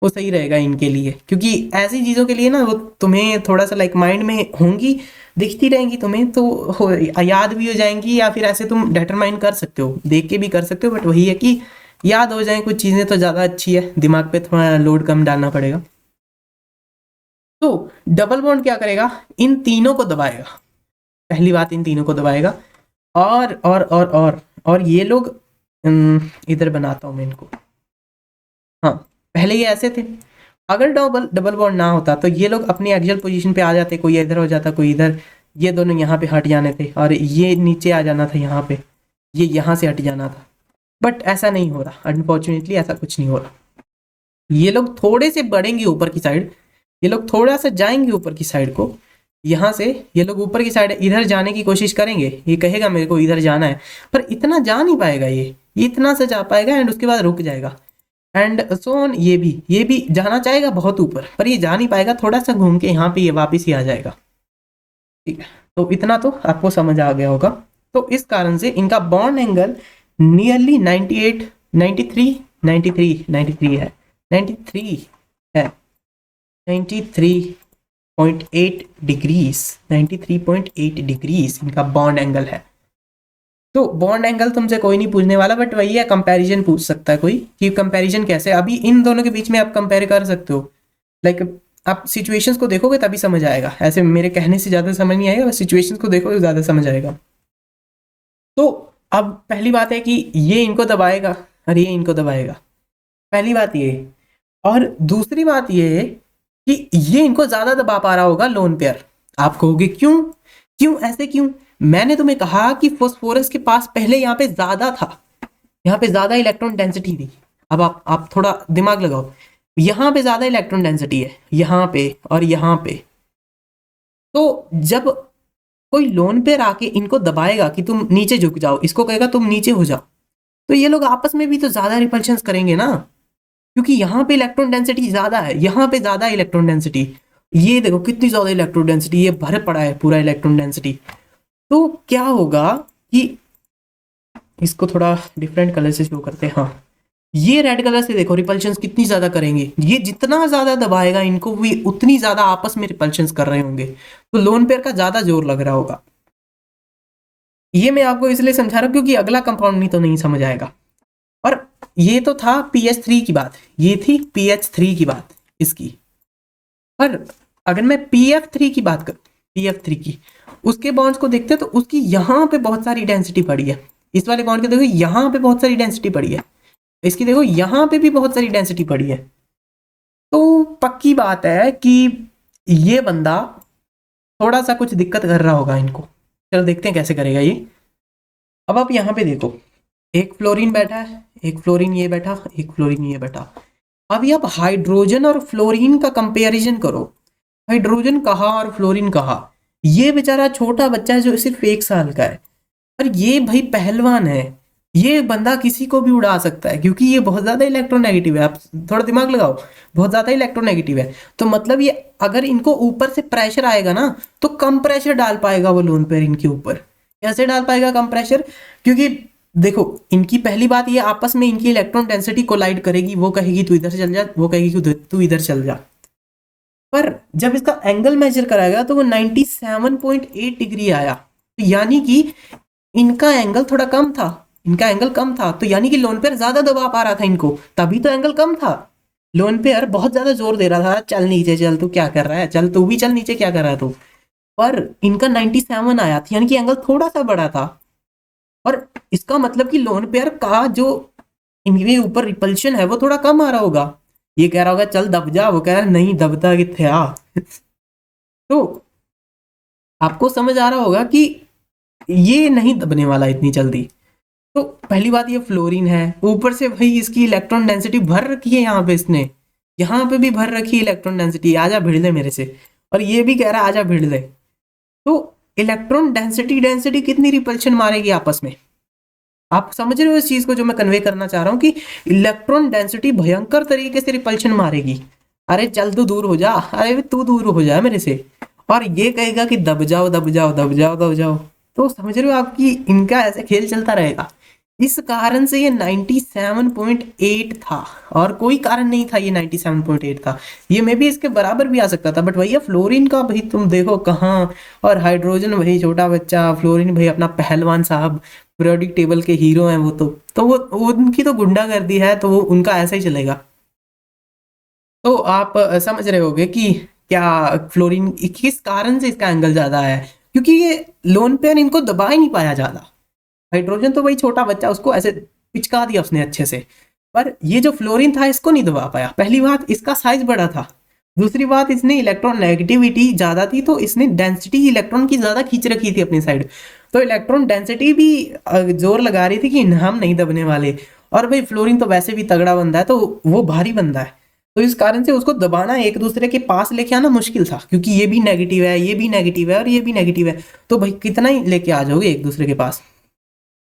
Speaker 1: वो सही रहेगा इनके लिए। क्योंकि ऐसी चीज़ों के लिए ना वो तुम्हें थोड़ा सा लाइक माइंड में होंगी, दिखती रहेंगी तुम्हें, तो याद भी हो जाएंगी, या फिर ऐसे तुम डिटरमाइन कर सकते हो, देख के भी कर सकते हो। बट वही है कि याद हो जाए कुछ चीज़ें तो ज़्यादा अच्छी है, दिमाग पे थोड़ा लोड कम डालना पड़ेगा। तो डबल बॉन्ड क्या करेगा, इन तीनों को दबाएगा। पहली बात, इन तीनों को दबाएगा। और ये लोग इधर बनाता हूँ मैं इनको, हाँ पहले ये ऐसे थे। अगर डबल बॉन्ड ना होता तो ये लोग अपनी एक्चुअल पोजीशन पे आ जाते, कोई इधर हो जाता, कोई इधर, ये दोनों यहाँ पे हट जाने थे, और ये नीचे आ जाना था यहाँ पे, ये यहाँ से हट जाना था। बट ऐसा नहीं हो रहा, अनफॉर्चुनेटली ऐसा कुछ नहीं हो रहा। ये लोग थोड़े से बढ़ेंगे ऊपर की साइड, ये लोग थोड़ा सा जाएंगे ऊपर की साइड को, यहाँ से ये लोग ऊपर की साइड इधर जाने की कोशिश करेंगे। ये कहेगा मेरे को इधर जाना है, पर इतना जा नहीं पाएगा, ये इतना से जा पाएगा, एंड उसके बाद रुक जाएगा। एंड सो ऑन, ये भी जाना चाहेगा बहुत ऊपर, पर ये जा नहीं पाएगा, थोड़ा सा घूम के यहाँ पे ये वापस ही आ जाएगा। ठीक है, तो इतना तो आपको समझ आ गया होगा। तो इस कारण से इनका बॉन्ड एंगल नियरली 98, 93, 93 है, 93 है, 93.8 डिग्रीज, 93.8 डिग्रीज इनका बॉन्ड एंगल है। तो बॉन्ड एंगल तुमसे कोई नहीं पूछने वाला, बट वही है, कंपैरिजन पूछ सकता है कोई कि कंपैरिजन कैसे। अभी इन दोनों के बीच में आप कंपेयर कर सकते हो, लाइक आप सिचुएशंस को देखोगे तभी समझ आएगा, ऐसे मेरे कहने से ज़्यादा समझ नहीं आएगा, बस सिचुएशंस को देखोगे ज़्यादा समझ आएगा। तो अब पहली बात है कि ये इनको दबाएगा और ये इनको दबाएगा, पहली बात ये। और दूसरी बात ये है कि ये इनको ज़्यादा दबा पा रहा होगा लोन पेयर। आप कहोगे क्यों ऐसे क्यों? मैंने तुम्हें कहा कि फास्फोरस के पास पहले यहाँ पे ज्यादा था, यहाँ पे ज्यादा इलेक्ट्रॉन डेंसिटी थी। अब आप थोड़ा दिमाग लगाओ, यहाँ पे ज्यादा इलेक्ट्रॉन डेंसिटी है, यहाँ पे और यहाँ पे। तो जब कोई लोन पेयर आके इनको दबाएगा कि तुम नीचे झुक जाओ, इसको कहेगा तुम नीचे हो जाओ, तो ये लोग आपस में भी तो ज्यादा रिपल्शन करेंगे ना, क्योंकि यहाँ पे इलेक्ट्रॉन डेंसिटी ज्यादा है, यहाँ पे ज्यादा इलेक्ट्रॉन डेंसिटी। ये देखो कितनी ज्यादा इलेक्ट्रॉन डेंसिटी, ये भर पड़ा है पूरा इलेक्ट्रॉन डेंसिटी। तो क्या होगा कि इसको थोड़ा डिफरेंट कलर से शो करते हैं। हाँ, ये रेड कलर से देखो रिपल्शंस कितनी ज्यादा करेंगे, ये जितना ज्यादा दबाएगा इनको भी उतनी ज्यादा आपस में रिपल्शंस कर रहे होंगे, तो लोन पेयर का ज्यादा जोर लग रहा होगा। ये मैं आपको इसलिए समझा रहा हूँ क्योंकि अगला कंपाउंड नहीं तो नहीं समझ आएगा। और ये तो था PH3 की बात, ये थी PH3 की बात इसकी। पर अगर मैं PF3 की बात करूँ, PF3 की, उसके बॉन्ड्स को देखते हैं तो उसकी यहाँ पे बहुत सारी डेंसिटी पड़ी है। इस वाले बॉन्ड के देखो यहाँ पे बहुत सारी डेंसिटी पड़ी है, इसकी देखो यहाँ पे भी बहुत सारी डेंसिटी पड़ी है। पक्की बात है कि ये बंदा थोड़ा सा कुछ दिक्कत कर रहा होगा इनको। चलो देखते हैं कैसे करेगा ये। अब आप यहाँ पे देखो, एक फ्लोरीन बैठा है, एक फ्लोरीन ये बैठा, एक फ्लोरीन ये बैठा। अभी आप हाइड्रोजन और फ्लोरीन का कंपैरिजन करो। हाइड्रोजन कहाँ और फ्लोरीन कहाँ। ये बेचारा छोटा बच्चा है जो सिर्फ 1 साल का है, और ये भाई पहलवान है। ये बंदा किसी को भी उड़ा सकता है क्योंकि ये बहुत ज्यादा इलेक्ट्रोनेगेटिव है। आप थोड़ा दिमाग लगाओ, बहुत ज्यादा इलेक्ट्रोनेगेटिव है। तो मतलब ये अगर इनको ऊपर से प्रेशर आएगा ना तो कम प्रेशर डाल पाएगा वो लोन पेयर इनके ऊपर। कैसे डाल पाएगा कम प्रेशर? क्योंकि देखो, इनकी पहली बात ये आपस में इनकी इलेक्ट्रॉन डेंसिटी कोलाइड करेगी। वो कहेगी तू इधर चल जा, वो कहेगी तू इधर चल जा। पर जब इसका एंगल मेजर कराएगा तो वो 97.8 डिग्री आया। तो यानी कि इनका एंगल थोड़ा कम था, इनका एंगल कम था। तो यानी कि लोन पेयर ज्यादा दबाव पा रहा था इनको, तभी तो एंगल कम था। लोन पेयर बहुत ज्यादा जोर दे रहा था, चल नीचे चल, तू क्या कर रहा है, चल तू भी चल नीचे, क्या कर रहा है तू। पर इनका 97 आया था, यानी कि एंगल थोड़ा सा बड़ा था। और इसका मतलब कि लोन पेयर का जो इनके ऊपर रिपल्शन है वो थोड़ा कम आ रहा होगा। ये कह रहा होगा चल दब जा, वो कह रहा है नहीं दबता किथे आ। तो आपको समझ आ रहा होगा कि ये नहीं दबने वाला इतनी जल्दी। तो पहली बात ये फ्लोरीन है, ऊपर से भाई इसकी इलेक्ट्रॉन डेंसिटी भर रखी है यहाँ पे, इसने यहाँ पे भी भर रखी है इलेक्ट्रॉन डेंसिटी, आजा भिड़ ले मेरे से। और ये भी कह रहा है आजा भिड़ ले। तो इलेक्ट्रॉन डेंसिटी कितनी रिपल्शन मारेगी आपस में? आप समझ रहे हो इस चीज को जो मैं कन्वे करना चाह रहा हूँ कि इलेक्ट्रॉन डेंसिटी भयंकर तरीके से रिपल्शन मारेगी। अरे चल तू दूर हो जा, अरे तू दूर हो जा मेरे से। और ये कहेगा कि दब जाओ दब जाओ दब जाओ दब जाओ। तो समझ रहे हो आपकी इनका ऐसे खेल चलता रहेगा। इस कारण से ये 97.8 था, और कोई कारण नहीं था ये 97.8 था। ये मे भी इसके बराबर भी आ सकता था, बट भैया फ्लोरीन का भाई तुम देखो कहाँ। और हाइड्रोजन भाई छोटा बच्चा, फ्लोरीन भाई अपना पहलवान साहब, पीरियोडिक टेबल के हीरो हैं वो। तो वो उनकी तो गुंडागर्दी है, तो वो उनका ऐसा ही चलेगा। तो आप समझ रहे होगे कि क्या फ्लोरीन किस कारण से इसका एंगल ज्यादा है, क्योंकि ये लोन पेयर इनको दबा ही नहीं पाया ज्यादा। हाइड्रोजन तो वही छोटा बच्चा, उसको ऐसे पिचका दिया उसने अच्छे से। पर ये जो फ्लोरीन था इसको नहीं दबा पाया। पहली बात इसका साइज बड़ा था, दूसरी बात इसने इलेक्ट्रॉन नेगेटिविटी ज्यादा थी, तो इसने डेंसिटी इलेक्ट्रॉन की ज्यादा खींच रखी थी अपनी साइड। तो इलेक्ट्रॉन डेंसिटी भी जोर लगा रही थी कि हम नहीं दबने वाले। और भाई फ्लोरीन तो वैसे भी तगड़ा बंदा है, तो वो भारी बंदा है। तो इस कारण से उसको दबाना एक दूसरे के पास लेके आना मुश्किल था, क्योंकि ये भी नेगेटिव है, ये भी नेगेटिव है, और ये भी नेगेटिव है। तो भाई कितना ही लेके आ जाओगे एक दूसरे के पास।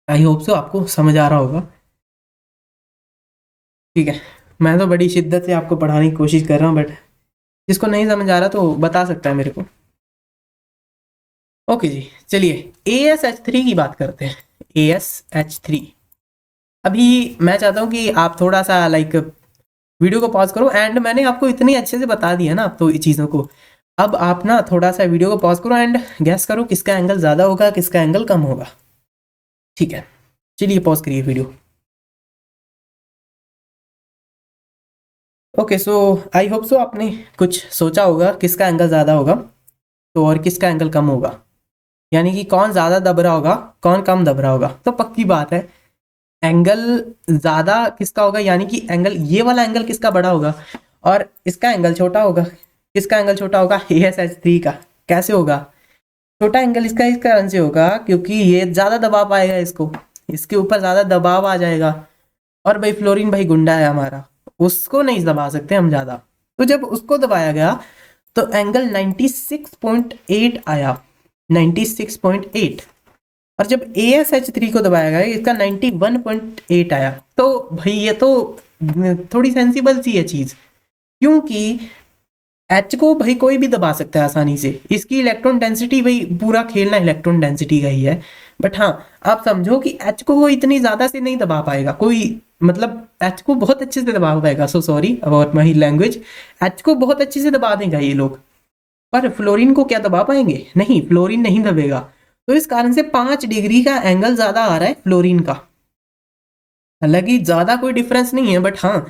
Speaker 1: आई होप सो आपको समझ आ रहा होगा। ठीक है, मैं तो बड़ी शिद्दत से आपको पढ़ाने की कोशिश कर रहा हूँ, बट जिसको नहीं समझ आ रहा तो बता सकता है मेरे को। ओके जी, चलिए ASH3 की बात करते हैं। ASH3, अभी मैं चाहता हूँ कि आप थोड़ा सा वीडियो को पॉज करो। एंड मैंने आपको इतनी अच्छे से बता दिया ना तो चीज़ों को, अब आप ना थोड़ा सा वीडियो को पॉज करो एंड गैस करो किसका एंगल ज़्यादा होगा, किसका एंगल कम होगा। ठीक है, चलिए पॉज करिए video. Okay, so I hope so आपने कुछ सोचा होगा किसका एंगल ज़्यादा होगा तो और किसका एंगल कम होगा, यानी कि कौन ज़्यादा दब रहा होगा, कौन कम दब रहा होगा। तो पक्की बात है एंगल ज़्यादा किसका होगा, यानी कि एंगल ये वाला एंगल किसका बड़ा होगा, और इसका एंगल छोटा होगा। किसका एंगल छोटा होगा? ASH3 का। कैसे होगा छोटा एंगल इसका? इस कारण से होगा क्योंकि ये ज़्यादा दबाव पाएगा, इसको इसके ऊपर ज़्यादा दबाव आ जाएगा। और भाई फ्लोरीन भाई गुंडा है हमारा, उसको नहीं दबा सकते हम ज़्यादा। तो जब उसको दबाया गया तो एंगल 96.8 आया, 96.8। और जब ASH3 को दबाया गया इसका 91.8 आया। तो भाई ये तो थोड़ी सेंसिबल सी है चीज़, क्योंकि H को भाई कोई भी दबा सकता है आसानी से। इसकी इलेक्ट्रॉन डेंसिटी, भाई पूरा खेलना इलेक्ट्रॉन डेंसिटी का ही है। बट हाँ, आप समझो कि H को वो इतनी ज़्यादा से नहीं दबा पाएगा कोई, मतलब H को बहुत अच्छे से दबा पाएगा। So sorry about my language, H को बहुत अच्छे से दबा देगा ये लोग। पर फ्लोरीन को क्या दबा पाएंगे? नहीं, फ्लोरीन नहीं दबेगा। तो इस कारण से 5 डिग्री का एंगल ज़्यादा आ रहा है फ्लोरीन का। हालांकि ज़्यादा कोई डिफरेंस नहीं है, बट हाँ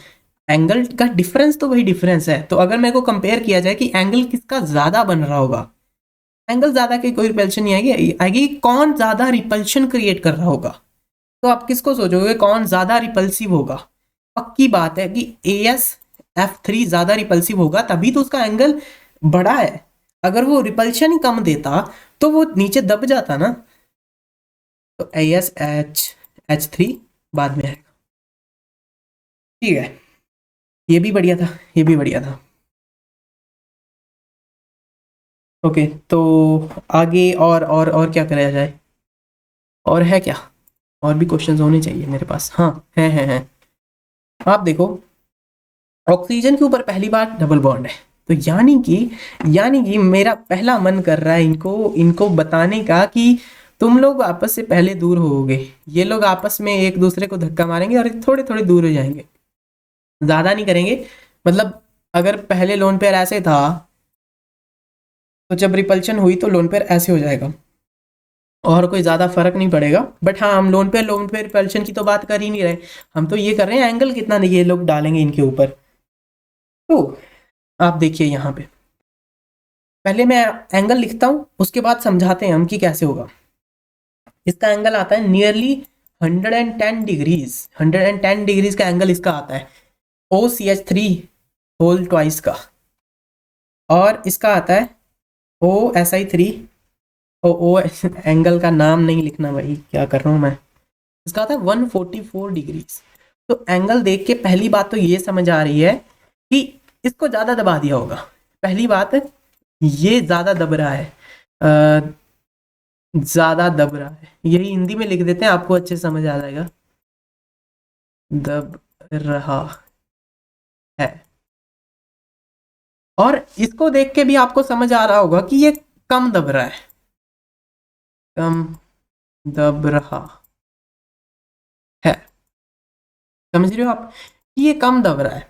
Speaker 1: एंगल का डिफरेंस तो वही डिफरेंस है। तो अगर मेरे को कंपेयर किया जाए कि एंगल किसका ज़्यादा बन रहा होगा, एंगल ज़्यादा की कोई रिपल्शन नहीं आएगी कौन ज़्यादा रिपल्शन क्रिएट कर रहा होगा। तो आप किसको सोचोगे कौन ज़्यादा रिपल्सिव होगा? पक्की बात है कि F3 ज्यादा रिपल्सिव होगा तभी तो उसका एंगल बड़ा है। अगर वो रिपल्शन ही कम देता तो वो नीचे दब जाता ना। तो ASH3 बाद में आएगा। ठीक है, ये भी बढ़िया था, ये भी बढ़िया था। ओके, तो आगे और क्या कराया जाए, और है क्या, और भी क्वेश्चंस होने चाहिए मेरे पास। हाँ, है। आप देखो, ऑक्सीजन के ऊपर पहली बार डबल बॉन्ड है, तो यानी कि मेरा पहला मन कर रहा है इनको बताने का कि तुम लोग आपस से पहले दूर होगे, ये लोग आपस में एक दूसरे को धक्का मारेंगे और थोड़े थोड़े दूर हो जाएंगे, ज्यादा नहीं करेंगे। मतलब अगर पहले लोन पेयर ऐसे था तो जब रिपल्शन हुई तो लोन पेयर ऐसे हो जाएगा और कोई ज़्यादा फर्क नहीं पड़ेगा। बट हाँ, हम लोन पे रिपल्शन की तो बात कर ही नहीं रहे, हम तो ये कर रहे हैं एंगल कितना ये लोग डालेंगे इनके ऊपर। तो आप देखिए यहाँ पे, पहले मैं एंगल लिखता हूँ, उसके बाद समझाते हैं हम कि कैसे होगा। इसका एंगल आता है नियरली 110 डिग्रीज, 110 डिग्रीज का एंगल इसका आता है OCH3 होल ट्वाइस का। और इसका आता है OSI3, ओ एंगल का नाम नहीं लिखना भाई, क्या कर रहा हूँ मैं। इसका आता है 144 डिग्रीज। तो एंगल देख के पहली बात तो ये समझ आ रही है कि इसको ज़्यादा दबा दिया होगा। पहली बात, ये ज़्यादा दब रहा है, ज़्यादा दब रहा है, यही हिंदी में लिख देते हैं, आपको अच्छे से समझ आ जाएगा। दब रहा है। और इसको देख के भी आपको समझ आ रहा होगा कि ये कम दब रहा है, कम दब रहा है। समझ रहे हो आप कि ये कम दब रहा है।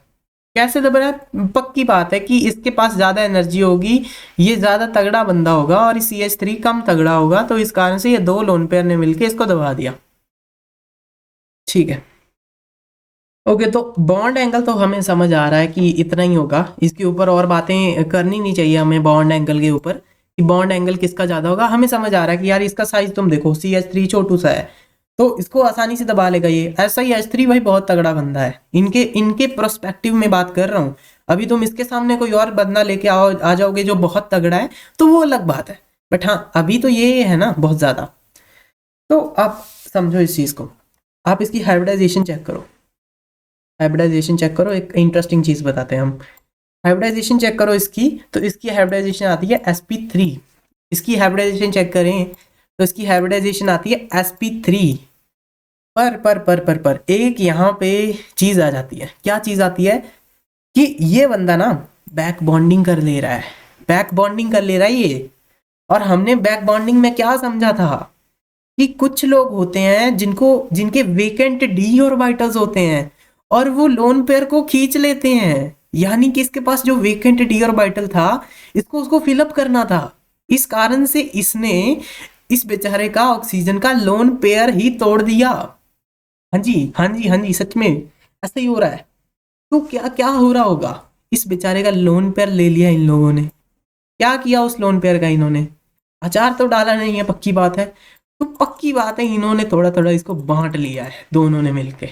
Speaker 1: कैसे दब रहा है? पक्की बात है कि इसके पास ज्यादा एनर्जी होगी, ये ज्यादा तगड़ा बंदा होगा और CH3 कम तगड़ा होगा, तो इस कारण से ये दो लोन पेयर ने मिलकर इसको दबा दिया। ठीक है, ओके, तो बॉन्ड एंगल तो हमें समझ आ रहा है कि इतना ही होगा, इसके ऊपर और बातें करनी नहीं चाहिए हमें बॉन्ड एंगल के ऊपर कि बॉन्ड एंगल किसका ज्यादा होगा। हमें समझ आ रहा है कि यार इसका साइज तुम देखो, CH3 छोटू सा है तो इसको आसानी से दबा लेगा ये। ऐसा ही H3 भाई बहुत तगड़ा बंदा है, इनके इनके प्रोस्पेक्टिव में बात कर रहा हूँ। अभी तुम इसके सामने कोई और बंदा लेके आ जाओगे जो बहुत तगड़ा है तो वो अलग बात है, बट हाँ अभी तो ये है ना बहुत ज्यादा। तो आप समझो इस चीज को, आप इसकी हाइब्रिडाइजेशन चेक करो, हाइब्रिडाइजेशन चेक करो, एक इंटरेस्टिंग चीज बताते हैं हम। हाइब्रिडाइजेशन चेक करो इसकी, तो इसकी हाइब्रिडाइजेशन आती है sp3। इसकी हाइब्रिडाइजेशन चेक करें तो इसकी हाइब्रिडाइजेशन आती है sp3। पर एक यहाँ पे चीज आ जाती है। क्या चीज आती है? कि ये बंदा ना बैक बॉन्डिंग कर ले रहा है, बैक बॉन्डिंग कर ले रहा है ये। और हमने बैक बॉन्डिंग में क्या समझा था कि कुछ लोग होते हैं जिनके वेकेंट डी ऑर्बिटल्स होते हैं और वो लोन पेयर को खींच लेते हैं, यानी कि इसके पास जो वेकेंट डी ऑर्बिटल था इसको उसको फिलअप करना था। इस कारण से इसने इस बेचारे का ऑक्सीजन का लोन पेयर ही तोड़ दिया। हाँ जी, हाँ जी, हाँ जी, सच में ऐसा ही हो रहा है। तो क्या क्या हो रहा होगा, इस बेचारे का लोन पेयर ले लिया इन लोगों ने। क्या किया उस लोन पेयर का इन्होंने? अचार तो डाला नहीं है, पक्की बात है। तो पक्की बात है इन्होंने थोड़ा थोड़ा इसको बांट लिया है दोनों ने मिलके।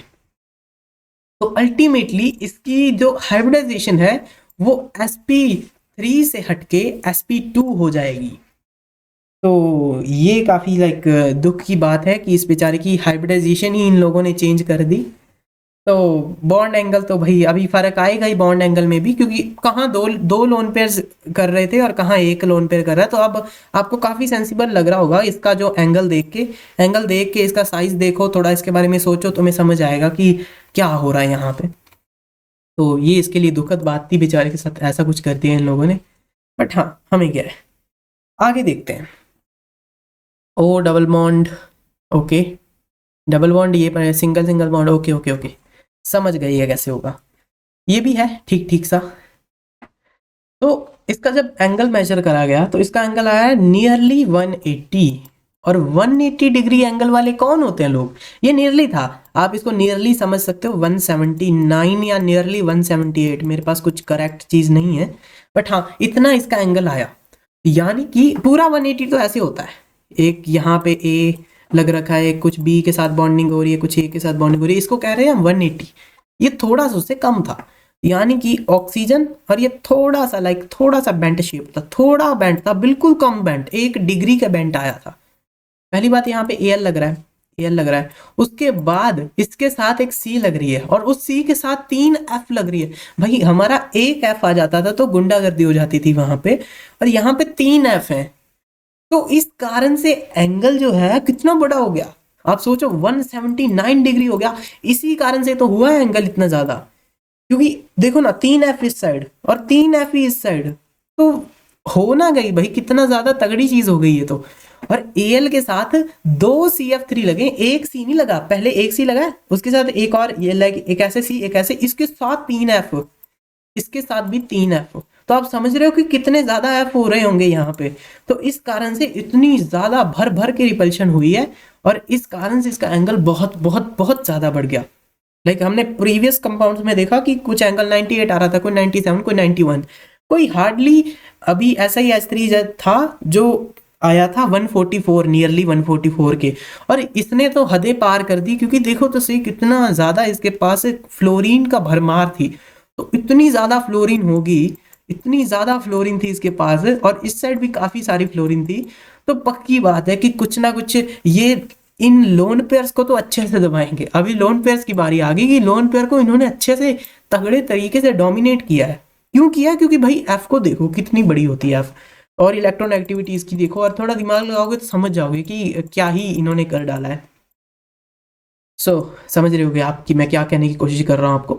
Speaker 1: तो अल्टीमेटली इसकी जो हाइब्रिडाइजेशन है वो sp3 से हटके sp2 हो जाएगी। तो ये काफी दुख की बात है कि इस बेचारे की हाइब्रिडाइजेशन ही इन लोगों ने चेंज कर दी। तो बॉन्ड एंगल तो भाई अभी फर्क आएगा ही बॉन्ड एंगल में भी, क्योंकि कहाँ दो दो लोन पेयर कर रहे थे और कहाँ एक लोन पेयर कर रहा है। तो अब आपको काफी सेंसिबल लग रहा होगा इसका जो एंगल देख के इसका साइज देखो, थोड़ा इसके बारे में सोचो, तुम्हें समझ आएगा कि क्या हो रहा है यहाँ पे। तो ये इसके लिए दुखद बात थी, बेचारे के साथ ऐसा कुछ कर दिया इन लोगों ने। बट हाँ, हमें क्या है, आगे देखते हैं। O double bond, okay, double bond ये पर single single bond, okay okay okay, समझ गई है कैसे होगा। ये भी है ठीक ठीक सा। तो इसका जब एंगल मेजर करा गया तो इसका एंगल आया है नियरली 180। और 180 डिग्री एंगल वाले कौन होते हैं लोग? ये नियरली था, आप इसको नियरली समझ सकते हो 179 या नियरली 178, मेरे पास कुछ करेक्ट चीज नहीं है, बट हाँ इतना इसका एंगल आया। यानी कि पूरा 180 तो ऐसे होता है, एक यहाँ पे ए लग रखा है, कुछ बी के साथ बॉन्डिंग हो रही है, कुछ ए के साथ बॉन्डिंग हो रही है, इसको कह रहे हैं हम 180। ये थोड़ा सा उससे कम था, यानी कि ऑक्सीजन, और ये थोड़ा सा थोड़ा सा बेंट शेप था, थोड़ा बेंट था, बिल्कुल कम बेंट, 1 डिग्री का बेंट आया था। पहली बात यहाँ पे एल लग रहा है, एल लग रहा है, उसके बाद इसके साथ एक सी लग रही है और उस सी के साथ 3 एफ लग रही है। भाई हमारा एक एफ आ जाता था तो गुंडागर्दी हो जाती थी वहां पे, और यहाँ पे 3 एफ है। तो इस कारण से एंगल जो है कितना बड़ा हो गया, आप सोचो 179 डिग्री हो गया। इसी कारण से तो हुआ है एंगल इतना ज्यादा, क्योंकि देखो ना 3 एफ इस साइड और 3 एफ ही इस साइड, तो हो ना गई भाई, कितना ज्यादा तगड़ी चीज हो गई है। तो और एल के साथ 2 CF3 लगे, एक सी नहीं लगा, पहले एक सी लगा उसके साथ एक और ये एक ऐसे सी, एक ऐसे, इसके साथ 3 एफ, इसके साथ भी 3 एफ। तो आप समझ रहे हो कि कितने ज्यादा एफ हो रहे होंगे यहाँ पे। तो इस कारण से इतनी ज्यादा भर भर के रिपल्शन हुई है, और इस कारण से इसका एंगल बहुत बहुत बहुत ज्यादा बढ़ गया। हमने प्रीवियस कंपाउंड्स में देखा कि कुछ एंगल 98 आ रहा था, कोई 97, कोई 91, कोई हार्डली अभी ऐसा ही H3 था जो आया था 144, नियरली 144 के, और इसने तो हदें पार कर दी, क्योंकि देखो तो सही कितना ज्यादा इसके पास फ्लोरीन का भरमार थी। तो इतनी ज्यादा फ्लोरीन होगी, इतनी ज्यादा फ्लोरीन थी इसके पास, और इस साइड भी काफी सारी फ्लोरीन थी। तो पक्की बात है कि कुछ ना कुछ ये इन लोन पेयर्स को तो अच्छे से दबाएंगे। अभी लोन पेयर्स की बारी आ गई कि लोन पेयर को इन्होंने अच्छे से तगड़े तरीके से डोमिनेट किया है। क्यों किया? क्योंकि भाई एफ को देखो कितनी बड़ी होती है एफ, और इलेक्ट्रोनेगेटिविटीज की देखो, और थोड़ा दिमाग लगाओगे तो समझ जाओगे कि क्या ही इन्होंने कर डाला है। समझ रहे होगे आप कि मैं क्या कहने की कोशिश कर रहा हूँ आपको,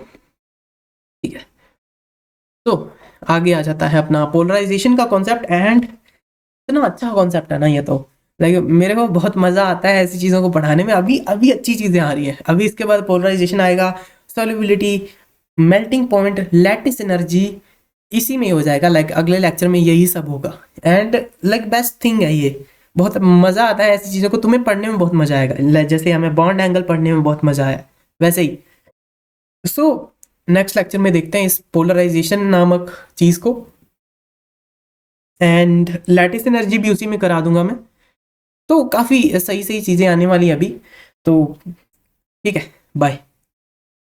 Speaker 1: ठीक है। तो आगे आ जाता है अपना पोलराइजेशन का कॉन्सेप्ट, एंड इतना अच्छा कॉन्सेप्ट है ना ये तो, मेरे को बहुत मजा आता है ऐसी चीजों को पढ़ाने में। अभी अभी अच्छी चीजें आ रही है, अभी इसके बाद पोलराइजेशन आएगा, solubility, melting point, lattice energy, इसी में हो जाएगा। अगले लेक्चर में यही सब होगा, एंड बेस्ट थिंग है ये। बहुत मजा आता है ऐसी चीजों को, तुम्हें पढ़ने में बहुत मजा आएगा, जैसे हमें बॉन्ड एंगल पढ़ने में बहुत मजा आया वैसे ही। नेक्स्ट लेक्चर में देखते हैं इस पोलराइजेशन नामक चीज को, एंड लैटिस एनर्जी भी उसी में करा दूंगा मैं। तो काफी सही सही चीजें आने वाली अभी, तो ठीक है, बाय।